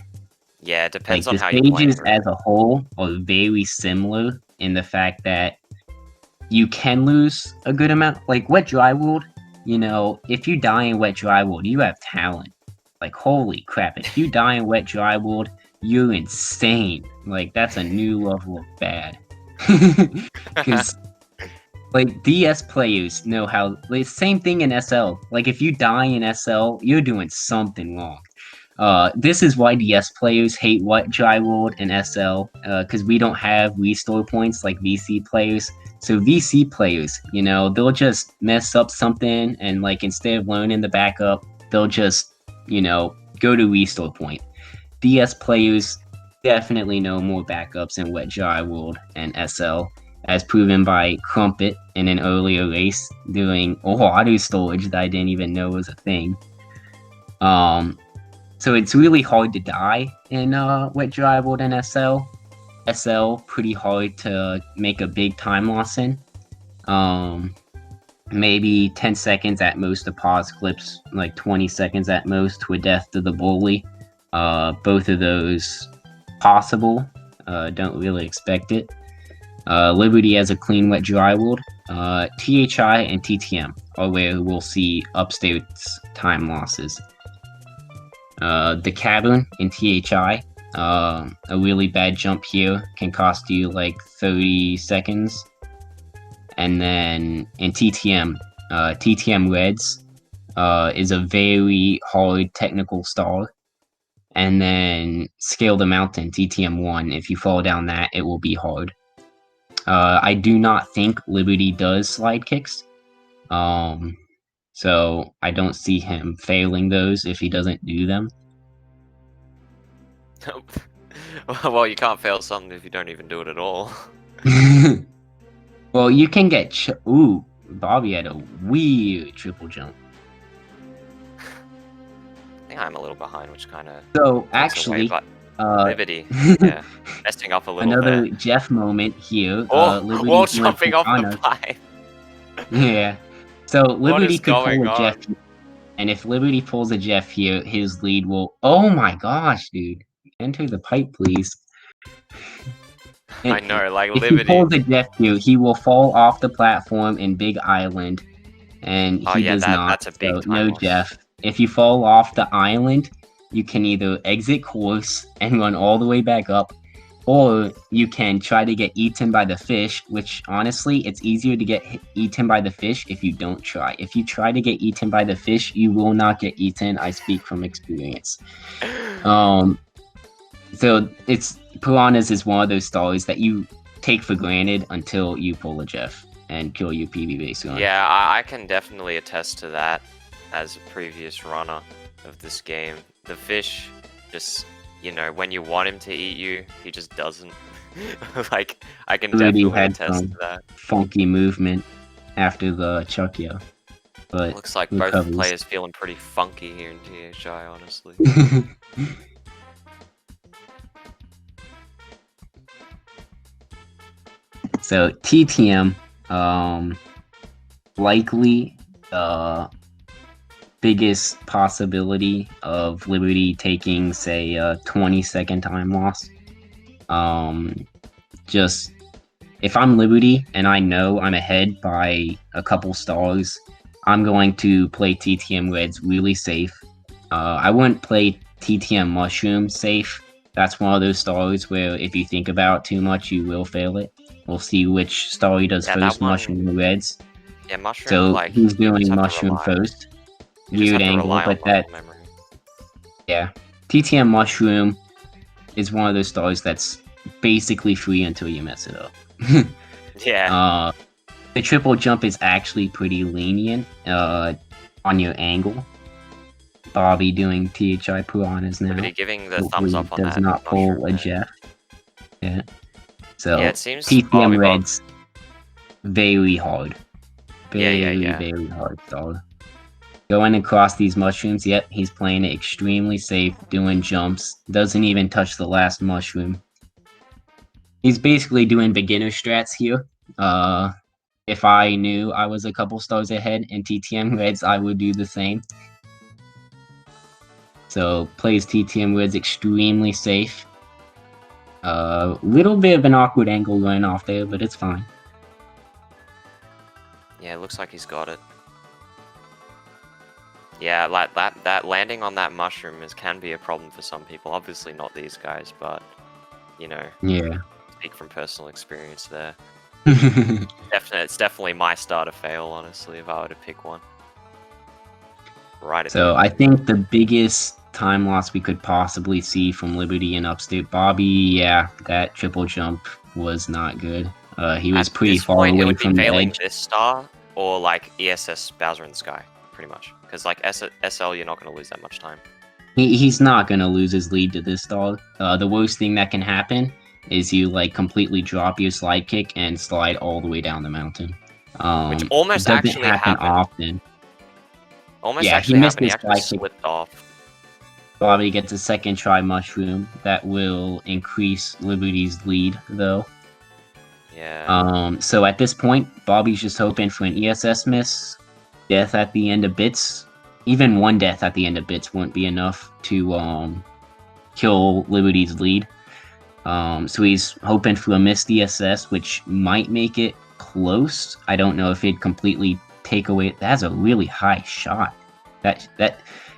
Yeah, it depends Like, on the how you play it. stages as a whole are very similar in the fact that you can lose a good amount. Like, Wet Dry World, if you die in Wet Dry World, you have talent. Like, holy crap, if you die in Wet Dry World, you're insane. Like, that's a new level of bad. Because, like, DS players know how. Like, same thing in SL. Like, if you die in SL, you're doing something wrong. This is why DS players hate Wet Dry World and SL, because we don't have restore points like VC players. So VC players, they'll just mess up something and, like, instead of learning the backup, they'll just, go to restore point. DS players definitely know more backups in Wet Dry World and SL, as proven by Crumpet in an earlier race doing auto storage that I didn't even know was a thing. So it's really hard to die in Wet Dry World and SL. SL, pretty hard to make a big time loss in. Maybe 10 seconds at most to pause clips, like 20 seconds at most to a death to the bully. Both of those possible. Don't really expect it. Liberty has a clean Wet Dry World. THI and TTM are where we'll see upstairs time losses. The Cavern in THI, a really bad jump here can cost you like 30 seconds. And then in TTM, TTM Reds is a very hard technical star. And then Scale the Mountain, TTM 1, if you fall down that, it will be hard. I do not think Liberty does slide kicks. So I don't see him failing those if he doesn't do them. Well, you can't fail something if you don't even do it at all. Well, you can get ooh, Bobby had a weird triple jump. I think I'm a little behind, which kind of So actually, Liberty, yeah, messing up a little another bit. Jeff moment here. Wall jumping off the pipe. Yeah. So Liberty could pull a Jeff, on? and if Liberty pulls a Jeff here, his lead will. Oh my gosh, dude! Enter the pipe, please. I know, like if Liberty. he pulls a Jeff here, he will fall off the platform in Big Island, and he does not. That's a big time no loss. Jeff. If you fall off the island, you can either exit course and run all the way back up, or you can try to get eaten by the fish, which honestly, it's easier to get eaten by the fish if you don't try. If you try to get eaten by the fish, you will not get eaten. I speak from experience. So Piranhas is one of those stars that you take for granted until you pull a Jeff and kill your PB base run. Yeah, I can definitely attest to that as a previous runner of this game. The fish just, when you want him to eat you, he just doesn't. Like, I can definitely attest to that. Funky movement after the Chuckya. But looks like both players feeling pretty funky here in THI, honestly. So TTM, likely biggest possibility of Liberty taking, say, a 20-second time loss. Just if I'm Liberty and I know I'm ahead by a couple stars, I'm going to play TTM Reds really safe. I wouldn't play TTM Mushroom safe. That's one of those stars where if you think about it too much, you will fail it. We'll see which star he does first, Mushroom or Reds. Yeah, Mushroom. So he's doing Mushroom first. Weird angle, but that. Yeah, TTM Mushroom is one of those stars that's basically free until you mess it up. Yeah. The triple jump is actually pretty lenient on your angle. Bobby doing THI Piranhas now. Liberty giving the Hopefully thumbs up on does that not pull mushroom a there. Jeff. Yeah. So Yeah, it seems TTM bobbybob. Reds very hard. Yeah. Very hard, dog. Going across these mushrooms, yep, he's playing it extremely safe, doing jumps, doesn't even touch the last mushroom. He's basically doing beginner strats here. If I knew I was a couple stars ahead in TTM Reds, I would do the same. So plays TTM Reds extremely safe. Little bit of an awkward angle going off there, but it's fine. Yeah, it looks like he's got it. Yeah, like that landing on that mushroom can be a problem for some people. Obviously not these guys, but you know, Yeah. speak from personal experience there. It's definitely my starter fail, honestly, if I were to pick one. Right at the So end. I think the biggest time loss we could possibly see from Liberty and Upstate Bobby, yeah, that triple jump was not good. He was At pretty this far point, it away would be from the failing edge. this star or like ESS Bowser in the Sky, pretty much. Because like SL, you're not going to lose that much time. He's not gonna lose his lead to this dog. The worst thing that can happen is you like completely drop your slide kick and slide all the way down the mountain. Which almost doesn't actually happen happened. often. Almost Yeah, actually he missed happened. He his actually slide kick. slipped off. Bobby gets a second try mushroom that will increase Liberty's lead, though. Yeah. So at this point, Bobby's just hoping for an ESS miss, death at the end of bits. Even one death at the end of bits won't be enough to kill Liberty's lead. So he's hoping for a missed ESS, which might make it close. I don't know if it'd completely take away. That's a really high shot. That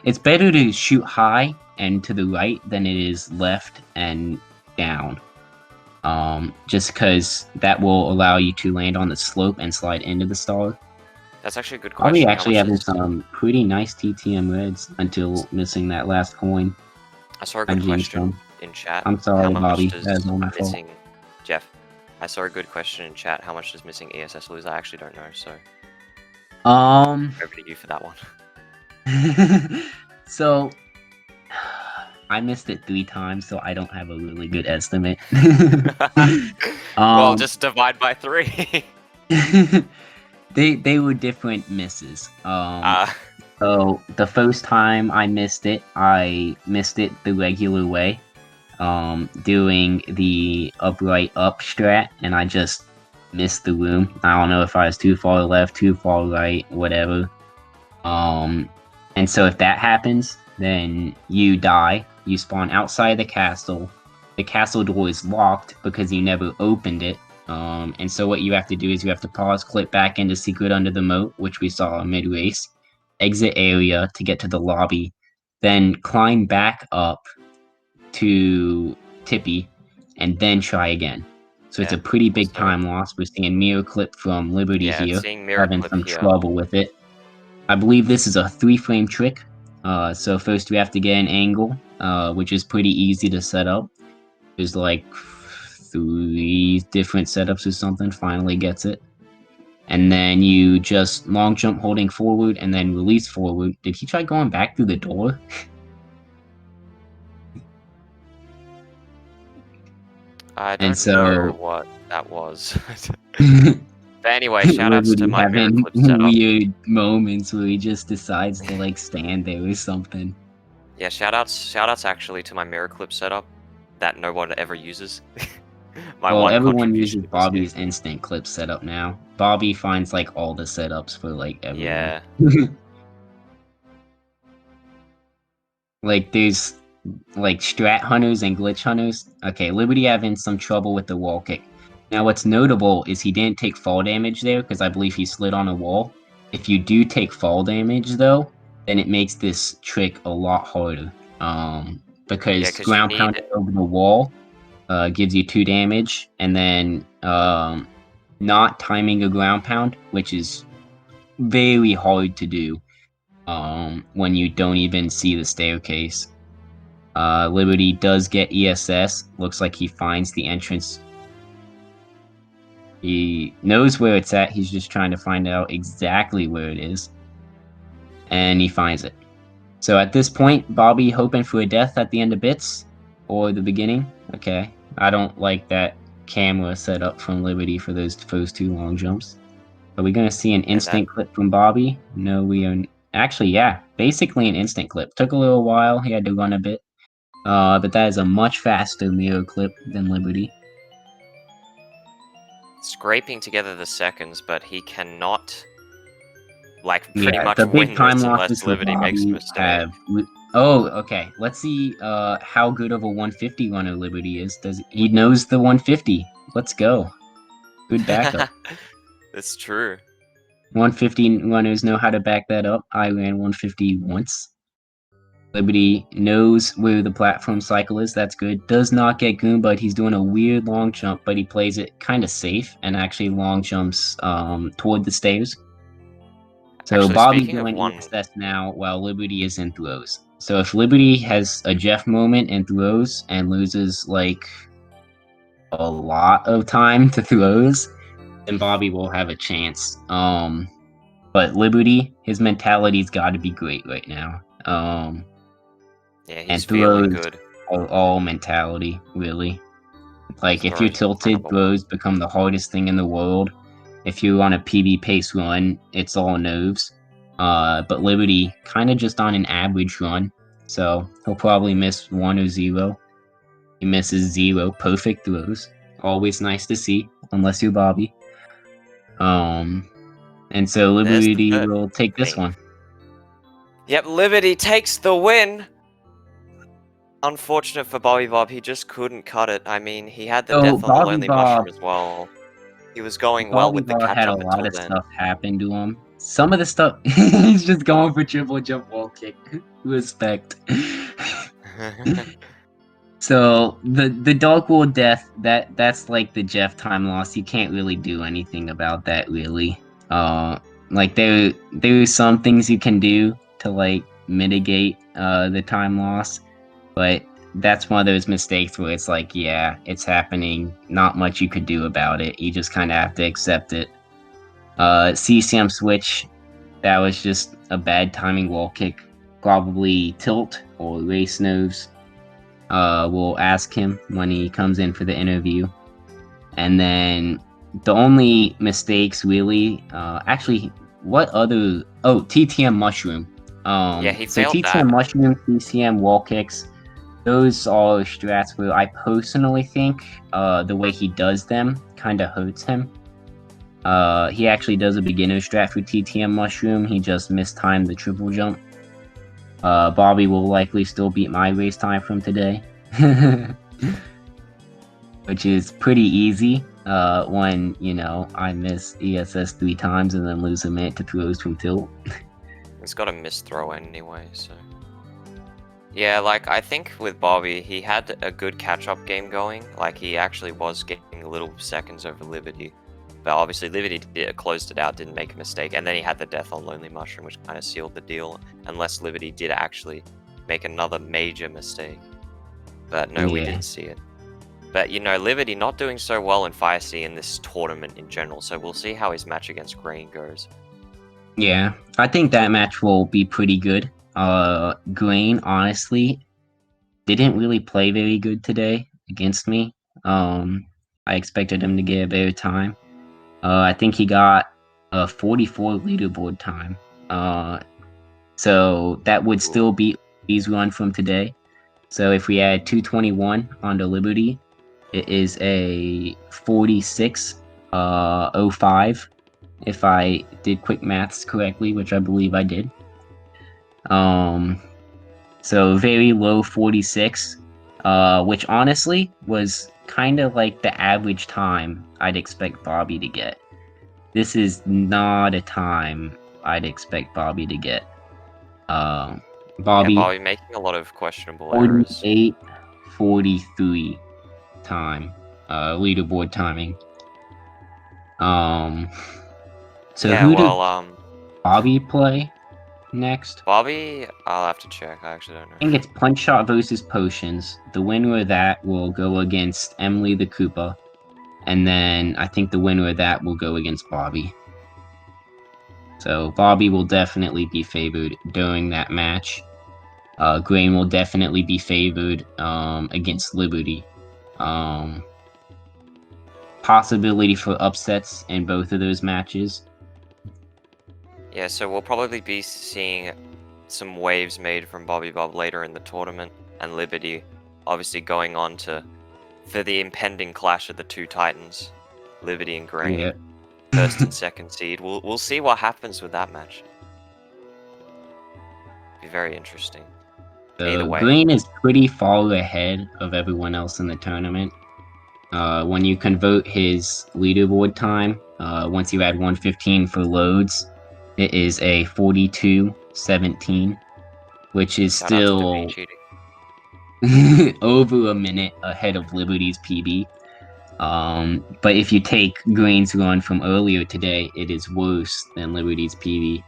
it's better to shoot high and to the right than it is left and down. Just because that will allow you to land on the slope and slide into the star. That's actually a good Bobby question. actually having some pretty nice TTM Reds until missing that last coin. I saw a good question in chat. I'm sorry, How much Bobby. does That is all my fault. missing Jeff? I saw a good question in chat. How much does missing ESS lose? I actually don't know. So over to you for that one. So I missed it 3 times, so I don't have a really good estimate. Well, just divide by 3. They were different misses. So the first time I missed it the regular way, doing the upright up strat, and I just missed the room. I don't know if I was too far left, too far right, whatever. And so if that happens, then you die. You spawn outside the castle. The castle door is locked because you never opened it. And so what you have to do is you have to pause, click back into Secret Under the Moat, which we saw mid-race, exit area to get to the lobby, then climb back up to Tippy, and then try again. So it's a pretty big time loss. We're seeing Mirror Clip from Liberty here, having some trouble with it. I believe this is a 3-frame trick. So first we have to get an angle, which is pretty easy to set up. There's like 3 different setups or something. Finally gets it. And then you just long jump holding forward and then release forward. Did he try going back through the door? I don't know what that was. But anyway, shoutouts to my Mirror Clip setup. Weird moments where he just decides to like stand there or something. Yeah, shoutouts actually to my Mirror Clip setup that no one ever uses. Well, everyone uses Bobby's instant clip setup now. Bobby finds like all the setups for like everyone. Yeah. Like there's like strat hunters and glitch hunters. Okay, Liberty having some trouble with the wall kick. Now what's notable is he didn't take fall damage there because I believe he slid on a wall. If you do take fall damage though, then it makes this trick a lot harder. Because ground pound over the wall gives you 2 damage, and then not timing a ground pound, which is very hard to do when you don't even see the staircase. Liberty does get ESS. Looks like he finds the entrance. He knows where it's at. He's just trying to find out exactly where it is. And he finds it. So at this point, Bobby hoping for a death at the end of bits or the beginning. Okay, I don't like that camera setup from Liberty for those first two long jumps. Are we gonna see an Yeah, that instant clip from Bobby? No, we are. Actually, yeah, basically an instant clip. Took a little while. He had to run a bit. But that is a much faster mirror clip than Liberty. scraping together the seconds, but he cannot, like, pretty Yeah, much the big win time this losses unless for Liberty makes a Bobby mistake. have. Oh, okay. Let's see how good of a 150 runner Liberty is. He knows the 150? Let's go. Good backup. It's true. 150 runners know how to back that up. I ran 150 once. Liberty knows where the platform cycle is. That's good. Does not get Goombud. He's doing a weird long jump, but he plays it kind of safe and actually long jumps toward the stairs. So Actually, Bobby speaking of doing one, ESS now while Liberty is in throws. So if Liberty has a Jeff moment and throws and loses like a lot of time to throws, then Bobby will have a chance. But Liberty, his mentality's got to be great right now. yeah, he's And feeling throws good. are all mentality, really. Like if you're Throws are tilted, number one. throws become the hardest thing in the world. If you're on a PB pace run, it's all nerves. But Liberty kind of just on an average run, so he'll probably miss 1 or 0. He misses 0 perfect throws. Always nice to see, unless you're Bobby. And so There's the Liberty third will take this thing. one. Yep, Liberty takes the win. Unfortunate for Bobby Bob, he just couldn't cut it. I mean, he had the So death on the Bobby Lonely Mushroom Bob as well. He was going well Bobby with the Ball had a catch-up lot until of then. stuff happen to him. Some of the stuff he's just going for triple jump wall kick. Respect. So the Dark World death that's like the Jeff time loss. You can't really do anything about that really. Like there's some things you can do to like mitigate the time loss, but that's one of those mistakes where it's like, yeah, it's happening. Not much you could do about it. You just kind of have to accept it. CCM switch, that was just a bad timing wall kick. Probably tilt or race nose. We'll ask him when he comes in for the interview. And then the only mistakes really, actually, what other? Oh, TTM mushroom. Yeah, he So failed TTM that. mushroom, TCM wall kicks. Those are strats where I personally think the way he does them kind of hurts him. He actually does a beginner strat for TTM mushroom. He just mistimed the triple jump. Bobby will likely still beat my race time from today. Which is pretty easy when, I miss ESS 3 times and then lose a minute to throws from tilt. He's got a missed throw anyway, so... Yeah, like, I think with Bobby, he had a good catch-up game going. Like, he actually was getting little seconds over Liberty. But obviously, Liberty closed it out, didn't make a mistake. And then he had the death on Lonely Mushroom, which kind of sealed the deal. Unless Liberty did actually make another major mistake. But no, we didn't see it. But, Liberty not doing so well in Fire Sea in this tournament in general. So we'll see how his match against Green goes. Yeah, I think that match will be pretty good. Green, honestly, didn't really play very good today against me. I expected him to get a better time. I think he got a 44 leaderboard time. So that would still beat Lee's run from today. So if we add 221 onto Liberty, it is a 46.05. If I did quick maths correctly, which I believe I did. So very low 46, which honestly was kind of like the average time I'd expect Bobby to get. This is not a time I'd expect Bobby to get. Bobby, Yeah, Bobby making a lot of questionable errors. 48:43 time, leaderboard timing. So Yeah, who did well, Bobby play next? Bobby, I'll have to check. I actually don't know. I think it's Punch Shot versus Potions. The winner of that will go against Emily the Koopa. And then I think the winner of that will go against Bobby. So Bobby will definitely be favored during that match. Green will definitely be favored against Liberty. Um, Possibility for upsets in both of those matches. Yeah, so we'll probably be seeing some waves made from Bobby Bob later in the tournament, and Liberty obviously going on for the impending clash of the two titans, Liberty and Grain, Yeah. first and second seed. We'll see what happens with that match. Be very interesting. Either way. Green is pretty far ahead of everyone else in the tournament. When you convert his leaderboard time, once you add 115 for loads, it is a 42:17, which is Shout out to still DaVinci. over a minute ahead of Liberty's PB. But if you take Green's run from earlier today, it is worse than Liberty's PB.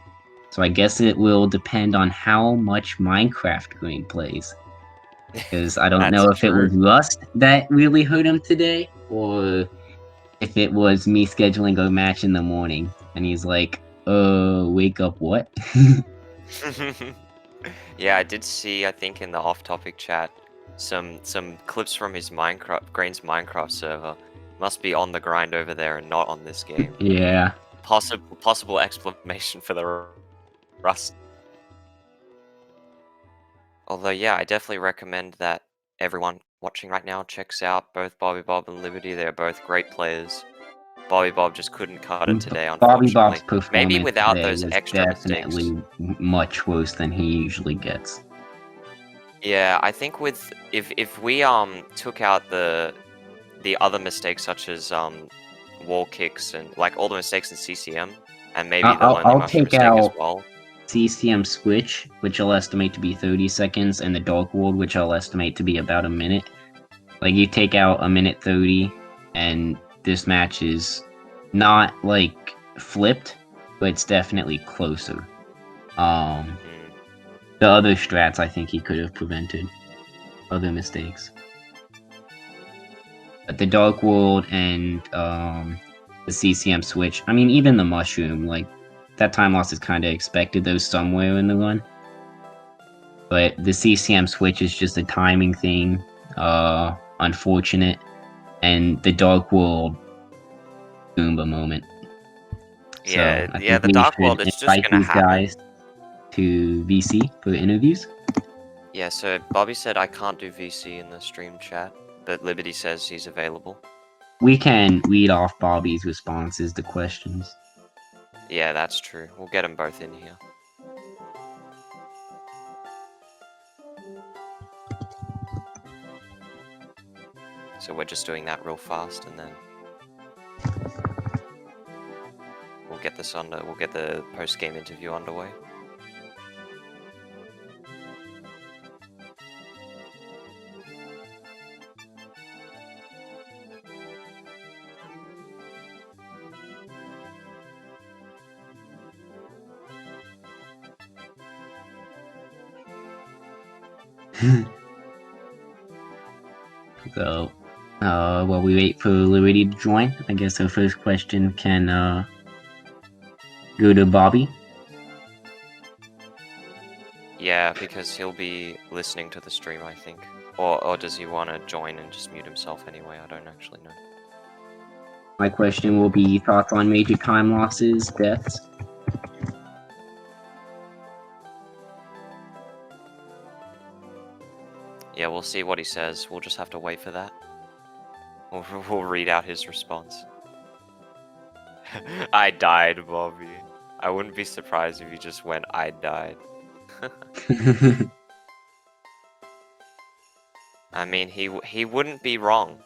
So I guess it will depend on how much Minecraft Green plays. Because I don't That's know if it true. was Rust that really hurt him today, or if it was me scheduling a match in the morning. And he's like, wake up, what? Yeah, I did see, I think in the off-topic chat, some clips from his Grain's Minecraft server. Must be on the grind over there and not on this game. Yeah. Possible explanation for the rust. Although, yeah, I definitely recommend that everyone watching right now checks out both Bobby Bob and Liberty. They're both great players. Bobby Bob just couldn't cut it today, Bobby Bob's unfortunately. Maybe performance without today those was extra mistakes. definitely much worse than he usually gets. Yeah, I think with if we took out the other mistakes such as wall kicks and like all the mistakes in CCM and maybe the lonely I'll mushroom take mistake as out well. CCM Switch, which I'll estimate to be 30 seconds, and the Dark World, which I'll estimate to be about a minute. Like, you take out a minute 30, and this match is not, like, flipped, but it's definitely closer. The other strats I think he could have prevented. Other mistakes. But the Dark World and the CCM Switch, I mean, even the Mushroom, like, that time loss is kind of expected, though, somewhere in the run. But the CCM Switch is just a timing thing, unfortunate, and the Dark World Goomba moment. Yeah, So I yeah, think the we Dark should World, it's just invite gonna these happen. guys to VC for interviews. Yeah, so Bobby said I can't do VC in the stream chat, but Liberty says he's available. We can read off Bobby's responses to questions. Yeah, that's true. We'll get them both in here. So we're just doing that real fast, and then we'll get this we'll get the post-game interview underway. So, while we wait for Liberty to join, I guess our first question can go to Bobby. Yeah, because he'll be listening to the stream, I think. Or does he want to join and just mute himself anyway? I don't actually know. My question will be thoughts on major time losses, deaths. Yeah, we'll see what he says. We'll just have to wait for that. We'll read out his response. I died, Bobby. I wouldn't be surprised if he just went, I died. I mean, he wouldn't be wrong.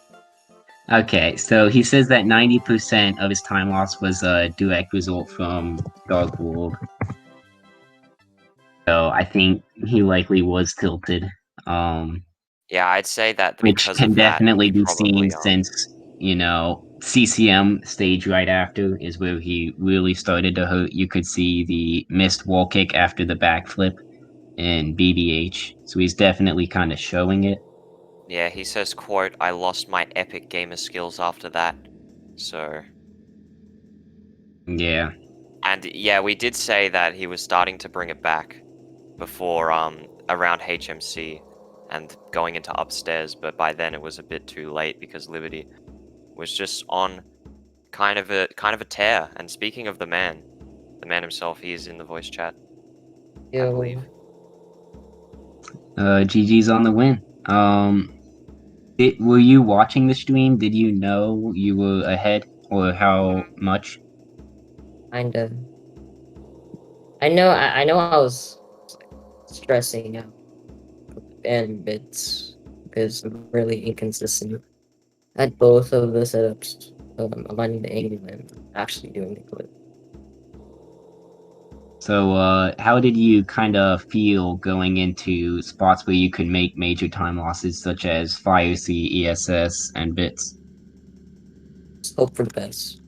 Okay, so he says that 90% of his time loss was a direct result from Dark World. So I think he likely was tilted. Yeah, I'd say that Which because can of that, definitely he be seen probably since, CCM stage right after is where he really started to hurt. You could see the missed wall kick after the backflip in BBH. So he's definitely kind of showing it. Yeah, he says, quote, I lost my epic gamer skills after that. So, Yeah. and yeah, we did say that he was starting to bring it back before around HMC and going into upstairs, but by then it was a bit too late because Liberty was just on kind of a tear. And speaking of the man himself, he is in the voice chat, I believe. GG's on the win. Were you watching the stream? Did you know you were ahead, or how much? Kinda. I know I was stressing out and bits because I'm really inconsistent at both of the setups. Aligning the angle and actually doing the clip. So, how did you kind of feel going into spots where you could make major time losses, such as Fire C, ESS, and bits? Just hope for the best.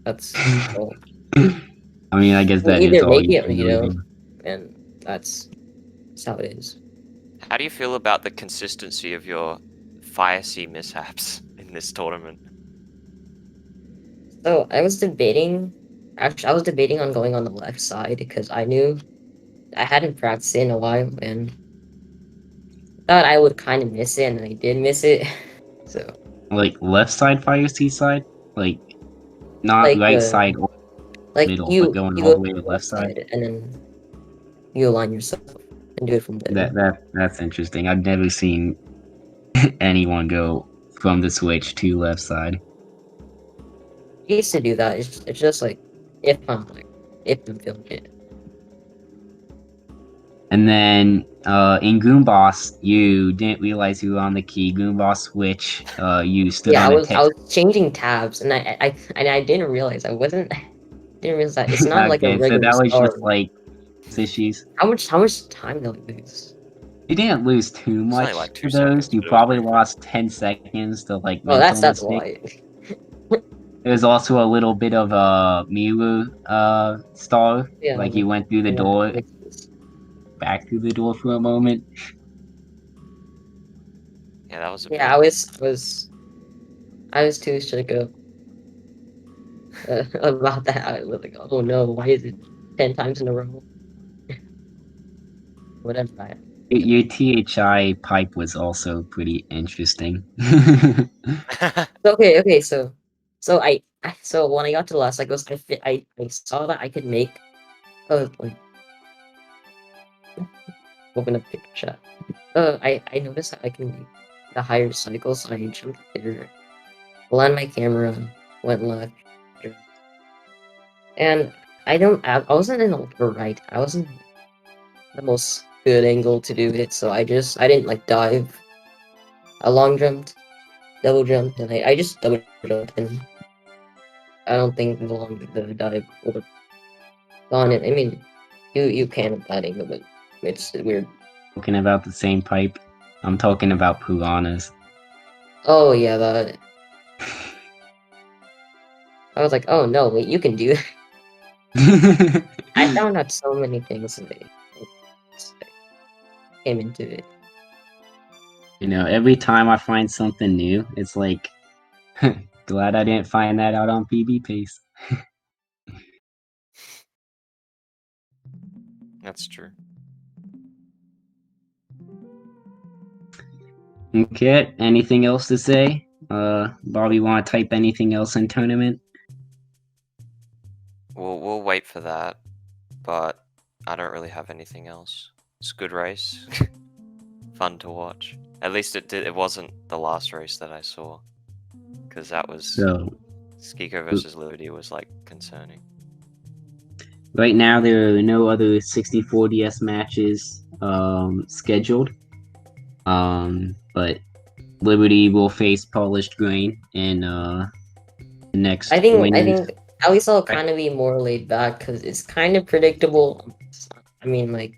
That's all. I mean, I guess We'll that is either all make you it, can really do. and that's how it is. How do you feel about the consistency of your Fire C mishaps in this tournament? So I was debating. Actually, I was debating on going on the left side because I knew I hadn't practiced it in a while and thought I would kind of miss it, and I did miss it. So Like left side Fire C side, like not like right side or like middle, but you going all go the way to to the left left side. side and then you align yourself and do it from there. That's interesting. I've never seen anyone go from the switch to left side. I used to do that. It's just like if I'm feeling it. And then in Goomboss, you didn't realize you were on the key Goomboss switch. You stood Yeah, on a I text. was changing tabs and I didn't realize I wasn't didn't realize that it's not like a Okay, so regular that was star. just like issues. How much time did I lose? You didn't lose too It's only much like to 2 those. seconds, You but it was probably pretty quick. lost 10 seconds to like Oh, mental that's mistake. why. There's also a little bit of a mirror star. Yeah, Like you went through the and door, like, back through the door for a moment. Yeah, that was a yeah, bit. I was too shook up about that. I was like, oh no, why is it 10 times in a row? Whatever. Your THI pipe was also pretty interesting. Okay, so so when I got to the last, I saw that I could make like open up picture chat. I noticed that I can make the higher cycles, so I jumped there, aligned my camera, went left, and I wasn't in the right. I wasn't the most good angle to do it, so I didn't like dive. I long jumped, double jumped, and I just double jumped, and I don't think the dive would have gone it. I mean, you can at that angle, but it's weird. Talking about the same pipe. I'm talking about piranhas. Oh yeah, that. I was like, oh no, wait, you can do that. I found out so many things that came into it. You know, every time I find something new, it's like, glad I didn't find that out on PB Pace. That's true. Okay, anything else to say? Bobby, want to type anything else in tournament? We'll wait for that, but I don't really have anything else. It's a good race. Fun to watch. At least it wasn't the last race that I saw, because that was So, Skiko versus Liberty was like concerning. right now there are no other 64 DS matches scheduled. But Liberty will face Polished Grain in the next I think winners. at least I'll kind of be more laid back because it's kind of predictable. I mean, like,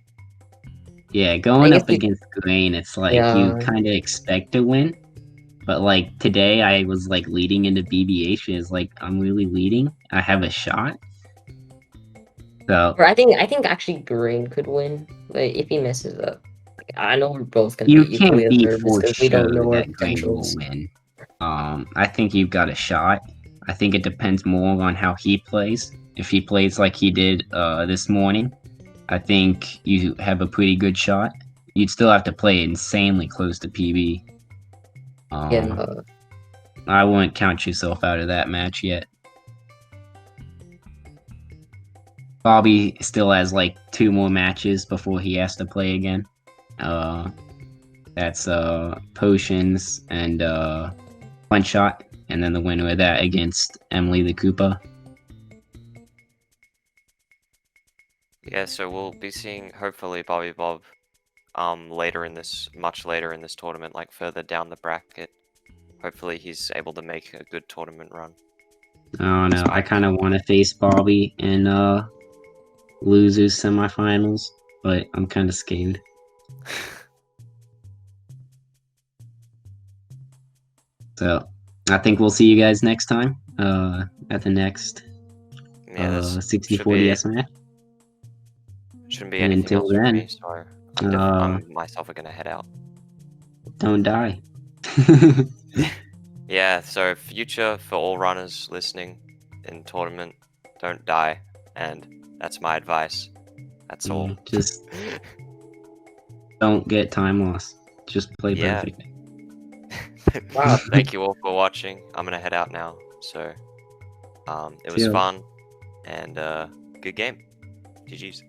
Yeah, I going guess up against Grain, it's like you yeah. kind of expect to win. But like today, I was like leading into BBH. Is like I'm really leading. I have a shot. So Or I think actually Green could win, but if he messes up, like, I know we're both gonna you be equally can't as be nervous for because we don't sure know our that Grain will potentials. win. I think you've got a shot. I think it depends more on how he plays. If he plays like he did this morning, I think you have a pretty good shot. you'd still have to play insanely close to PB. Yeah, I wouldn't count yourself out of that match yet. Bobby still has like 2 more matches before he has to play again. That's potions and one shot, and then the winner of that against Emily the Koopa. Yeah, so we'll be seeing hopefully Bobby Bob much later in this tournament, like further down the bracket. Hopefully he's able to make a good tournament run. Oh no, I kind of want to face Bobby in losers semifinals, but I'm kind of scared. So I think we'll see you guys next time at the next Yeah, this 60-40 match. shouldn't be And anything until else from then, me, so I'm myself are gonna head out. don't die. Yeah, so future for all runners listening in tournament, don't die, and that's my advice. That's all. Just don't get time loss. Just play Yeah. perfect. Wow. Thank you all for watching. I'm gonna head out now. So, it was Chill. fun and good game. GG's.